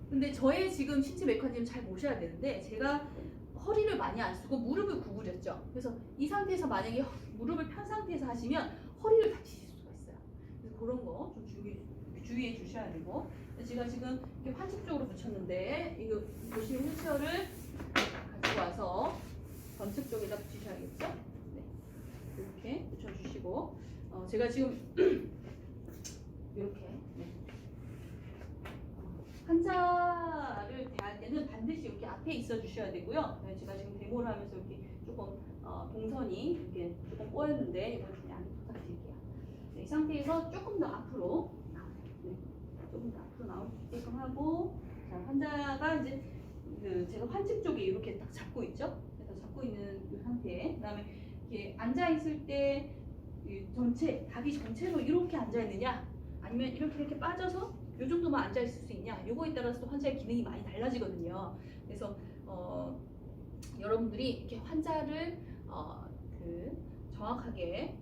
S2: 근데 저의 지금 신체 메커니즘 잘 보셔야 되는데, 제가 허리를 많이 안 쓰고 무릎을 구부렸죠. 그래서 이 상태에서 만약에 무릎을 편 상태에서 하시면 허리를 다치실 수가 있어요. 그래서 그런 거 좀 주의해 주셔야 되고, 제가 지금 이렇게 환측 쪽으로 붙였는데, 이거 보시면 휠체어를 가지고 와서 건측 쪽에다 붙이셔야겠죠? 네, 이렇게 붙여주시고, 제가 지금 이렇게 환자를 대할 때는 반드시 이렇게 앞에 있어 주셔야 되고요. 네, 제가 지금 데모를 하면서 이렇게 조금 동선이 이렇게 조금 꼬였는데 이걸 좀 양해 부탁드릴게요. 네, 이 상태에서 조금 더 앞으로 나오세요. 네, 조금 더 앞으로 나올 수 있게끔 하고, 자, 환자가 이제 제가 환측 쪽에 이렇게 딱 잡고 있죠. 그래서 잡고 있는 이 상태. 그다음에 이렇게 앉아 있을 때 다리 전체로 이렇게 앉아 있느냐, 아니면 이렇게 빠져서 이 정도만 앉아 있을 수 있냐, 요거에 따라서 환자의 기능이 많이 달라지거든요. 그래서 여러분들이 이렇게 환자를 정확하게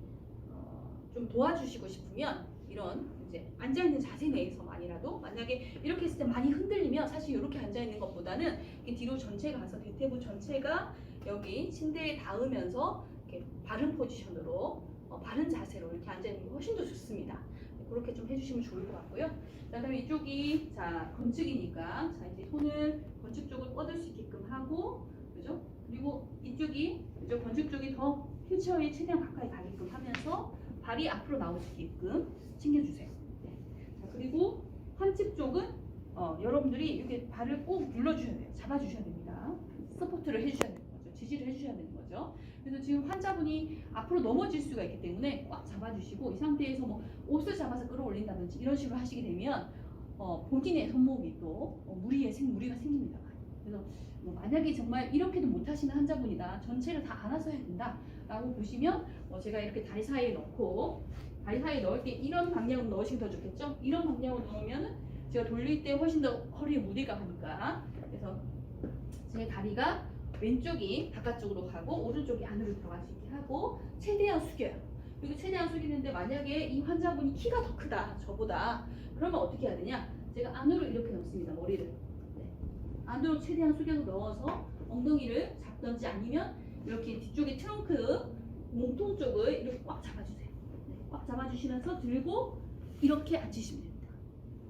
S2: 좀 도와주시고 싶으면 이런 이제 앉아 있는 자세 내에서만이라도, 만약에 이렇게 했을 때 많이 흔들리면 사실 이렇게 앉아 있는 것보다는 이렇게 뒤로 전체가 가서 대퇴부 전체가 여기 침대에 닿으면서 이렇게 바른 포지션으로 바른 자세로 이렇게 앉아 있는 게 훨씬 더 좋습니다. 그렇게 좀 해주시면 좋을 것 같고요. 그다음에 이쪽이 자, 건축이니까 자, 이제 손을 건축 쪽을 뻗을 수 있게끔 하고, 그죠? 그리고 이쪽이 그죠? 건축 쪽이 더 휠체어에 최대한 가까이 가게끔 하면서 발이 앞으로 나올 수 있게끔 챙겨주세요. 네. 자, 그리고 환측 쪽은 여러분들이 이렇게 발을 꼭 눌러주셔야 돼요. 잡아주셔야 됩니다. 서포트를 해주셔야 되는 거죠. 지지를 해주셔야 되는 거죠. 그래서 지금 환자분이 앞으로 넘어질 수가 있기 때문에 꽉 잡아주시고, 이 상태에서 뭐 옷을 잡아서 끌어올린다든지 이런 식으로 하시게 되면 본인의 손목이 또 무리가 생깁니다. 그래서 만약에 정말 이렇게도 못하시는 환자분이다, 전체를 다 안아서 해야 된다 라고 보시면 제가 이렇게 다리 사이에 넣고, 다리 사이에 넣을 때 이런 방향으로 넣으시면 더 좋겠죠? 이런 방향으로 넣으면 제가 돌릴 때 훨씬 더 허리에 무리가 가니까, 그래서 제 다리가 왼쪽이 바깥쪽으로 가고 오른쪽이 안으로 들어갈 수 있게 하고 최대한 숙여요. 그리고 최대한 숙이는데 만약에 이 환자분이 키가 더 크다, 저보다, 그러면 어떻게 해야 되냐? 제가 안으로 이렇게 넣습니다. 머리를. 네. 안으로 최대한 숙여서 넣어서 엉덩이를 잡든지, 아니면 이렇게 뒤쪽에 트렁크 몸통 쪽을 이렇게 꽉 잡아주세요. 네. 꽉 잡아주시면서 들고 이렇게 앉히시면 됩니다.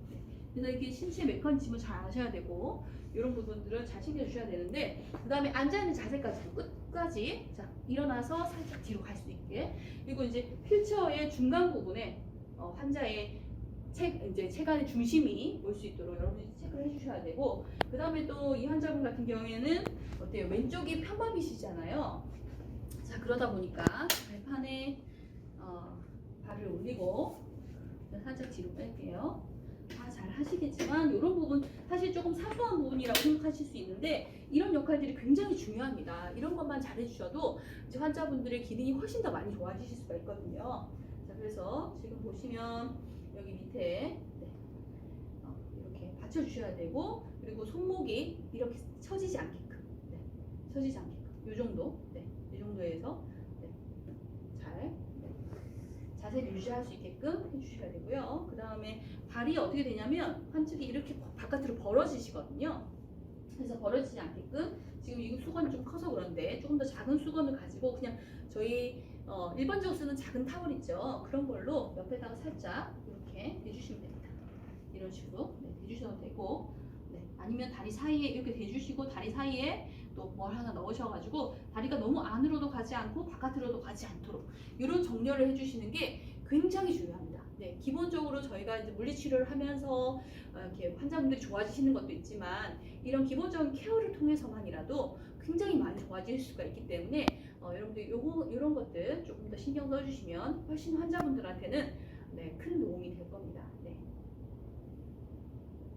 S2: 네. 그래서 이게 신체 메커니즘을 잘 아셔야 되고, 이런 부분들은 잘 챙겨주셔야 되는데, 그 다음에 앉아있는 자세까지도 끝까지, 자, 일어나서 살짝 뒤로 갈 수 있게. 그리고 이제 휠체어의 중간 부분에 환자의 이제 체간의 중심이 올 수 있도록 여러분이 체크를 해주셔야 되고, 그 다음에 또 이 환자분 같은 경우에는 어때요? 왼쪽이 편마비시잖아요. 자, 그러다 보니까 발판에 발을 올리고 살짝 뒤로 뺄게요. 다 잘 하시겠지만 이런 부분 사실 조금 사소한 부분이라고 생각하실 수 있는데, 이런 역할들이 굉장히 중요합니다. 이런 것만 잘해주셔도 이제 환자분들의 기능이 훨씬 더 많이 좋아지실 수가 있거든요. 자, 그래서 지금 보시면 여기 밑에 이렇게 받쳐주셔야 되고, 그리고 손목이 이렇게 처지지 않게끔, 처지지 않게끔 이 정도, 이 정도에서 잘 자세를 유지할 수 있게끔 해주셔야 되고요. 그 다음에 발이 어떻게 되냐면 환측이 이렇게 바깥으로 벌어지시거든요. 그래서 벌어지지 않게끔, 지금 이 수건이 좀 커서 그런데 조금 더 작은 수건을 가지고 그냥 저희 일반적으로 쓰는 작은 타월 있죠. 그런 걸로 옆에다가 살짝 이렇게 대주시면 됩니다. 이런 식으로 대주셔도 되고, 아니면 다리 사이에 이렇게 대주시고 다리 사이에 또 뭘 하나 넣으셔가지고 다리가 너무 안으로도 가지 않고 바깥으로도 가지 않도록 이런 정렬을 해주시는 게 굉장히 중요합니다. 기본적으로 저희가 이제 물리치료를 하면서 이렇게 환자분들이 좋아지시는 것도 있지만, 이런 기본적인 케어를 통해서만이라도 굉장히 많이 좋아질 수가 있기 때문에 여러분들 이런 것들 조금 더 신경 써주시면 훨씬 환자분들한테는 큰 도움이 될 겁니다.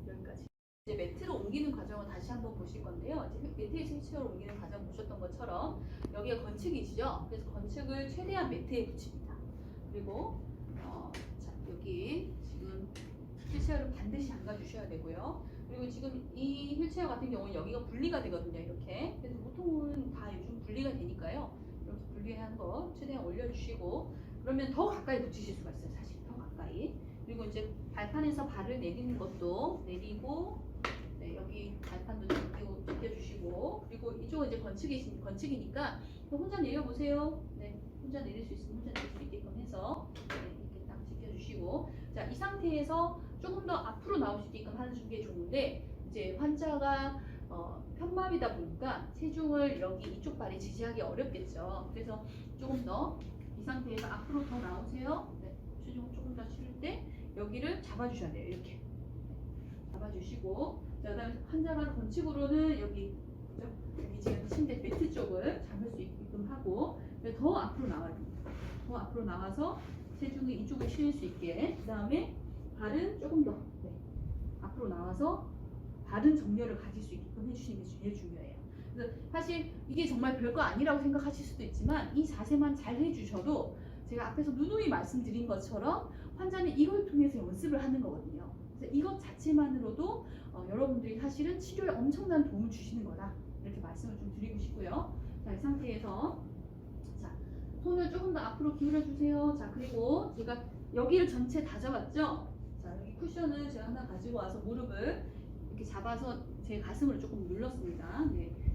S2: 여기까지. 이제 매트로 옮기는 과정을 다시 한번 보실 건데요. 이제 매트에 휠체어로 옮기는 과정 보셨던 것처럼 여기가 건축이시죠. 그래서 건축을 최대한 매트에 붙입니다. 그리고 자, 여기 지금 휠체어를 반드시 잠가 주셔야 되고요. 그리고 지금 이 휠체어 같은 경우는 여기가 분리가 되거든요. 이렇게. 그래서 보통은 다 요즘 분리가 되니까요. 이렇게 분리한 거 최대한 올려주시고, 그러면 더 가까이 붙이실 수가 있어요. 사실 더 가까이. 그리고 이제 발판에서 발을 내리는 것도 내리고, 여기 발판도 제껴주시고, 그리고 이쪽은 이제 건축이니까 혼자 내려보세요. 혼자 내릴 수 있으면 혼자 내릴 수 있게끔 해서 이렇게 딱 제껴주시고, 자, 이 상태에서 조금 더 앞으로 나올 수 있게끔 하는 게 좋은데, 이제 환자가 편마비다 보니까 체중을 여기 이쪽 발에 지지하기 어렵겠죠. 그래서 조금 더 이 상태에서 앞으로 더 나오세요. 체중을 조금 더 실을 때 여기를 잡아주셔야 돼요. 이렇게 잡아주시고, 자, 그다음에 환자가 건축으로는 여기 지금 침대 매트 쪽을 잡을 수 있게끔 하고, 더 앞으로 나와야 됩니다. 더 앞으로 나와서 체중이 이쪽에 실릴 수 있게. 그 다음에 발은 조금 더 앞으로 나와서 바른 정렬을 가질 수 있게끔 해주시는 게 제일 중요해요. 그래서 사실 이게 정말 별거 아니라고 생각하실 수도 있지만, 이 자세만 잘 해주셔도 제가 앞에서 누누이 말씀드린 것처럼 환자는 이걸 통해서 연습을 하는 거거든요. 그래서 이것 자체만으로도 여러분들이 사실은 치료에 엄청난 도움을 주시는 거다, 이렇게 말씀을 좀 드리고 싶고요. 자, 이 상태에서 자, 손을 조금 더 앞으로 기울여 주세요. 자, 그리고 제가 여기를 전체 다 잡았죠? 자, 여기 쿠션을 제가 하나 가지고 와서 무릎을 이렇게 잡아서 제 가슴을 조금 눌렀습니다.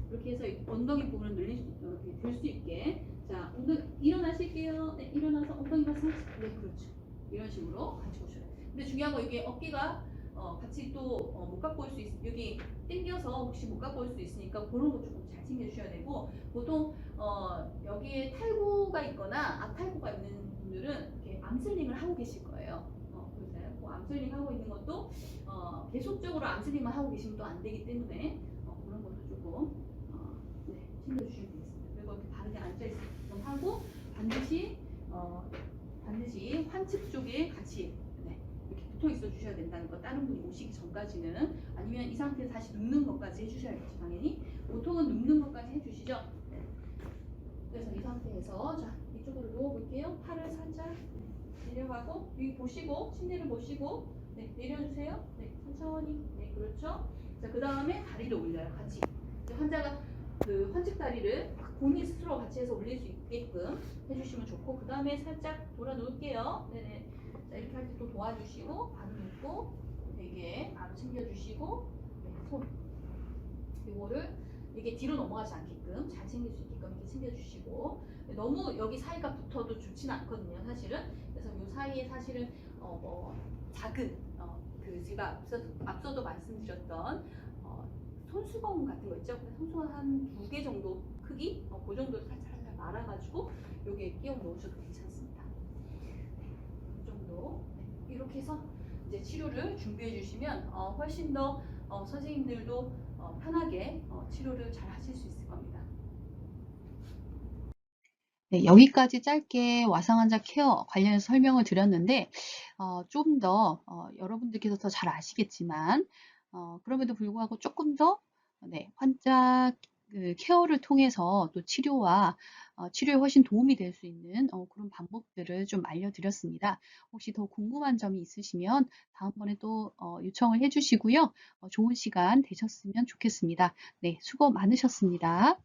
S2: 이렇게 해서 엉덩이 부분을 이렇게 들 수 있게. 자, 엉덩이 일어나실게요. 일어나서 엉덩이가 살짝, 그렇죠. 이런 식으로 같이 오셔야 돼요. 근데 중요한 거, 이게 어깨가 같이 또 못 갖고 올 수 여기 당겨서 혹시 못 갖고 올 수 있으니까 그런 거 조금 잘 챙겨주셔야 되고, 보통 여기에 탈구가 있거나 앞탈구가 있는 분들은 이렇게 암슬링을 하고 계실 거예요. 그래서 그 암슬링 하고 있는 것도 계속적으로 암슬링만 하고 계시면 또 안 되기 때문에 그런 것도 조금 챙겨주시면 되겠습니다. 그리고 이렇게 바르게 앉아 있게끔 하고, 반드시 환측 쪽에 같이 이렇게 붙어 있어 주셔야 된다는 거, 다른 분이 오시기 전까지는. 아니면 이 상태에서 다시 눕는 것까지 해주셔야겠죠. 당연히 보통은 눕는 것까지 해주시죠. 그래서 이 상태에서 자, 이쪽으로 누워볼게요. 팔을 살짝 내려가고, 여기 보시고 침대를 보시고 내려주세요. 천천히. 그렇죠. 자, 그 다음에 다리를 올려요. 같이. 환자가 그 환측 다리를 본인 스스로 같이 해서 올릴 수 있게끔 해주시면 좋고, 그 다음에 살짝 돌아 놓을게요. 자, 이렇게 할 때 또 도와주시고, 바로 놓고, 되게 바로 챙겨주시고, 손. 이거를 이게 뒤로 넘어가지 않게끔 잘 챙길 수 있게끔 이렇게 챙겨주시고, 너무 여기 사이가 붙어도 좋지는 않거든요, 사실은. 그래서 이 사이에 사실은 작은 그 제가 앞서도 말씀드렸던 손수건 같은 거 있죠? 손수건 한 2개 정도 크기? 그 정도 살짝 말아가지고 여기에 끼워 넣으셔도 괜찮습니다. 이 정도. 네, 이렇게 해서 이제 치료를 준비해 주시면 훨씬 더 선생님들도 편하게 치료를 잘 하실 수 있을 겁니다.
S1: 네, 여기까지 짧게 와상환자 케어 관련해서 설명을 드렸는데 좀 더 여러분들께서 더 잘 아시겠지만 그럼에도 불구하고 조금 더 네, 환자 그 케어를 통해서 또 치료와 치료에 훨씬 도움이 될 수 있는 그런 방법들을 좀 알려드렸습니다. 혹시 더 궁금한 점이 있으시면 다음번에 또 요청을 해주시고요. 좋은 시간 되셨으면 좋겠습니다. 네, 수고 많으셨습니다.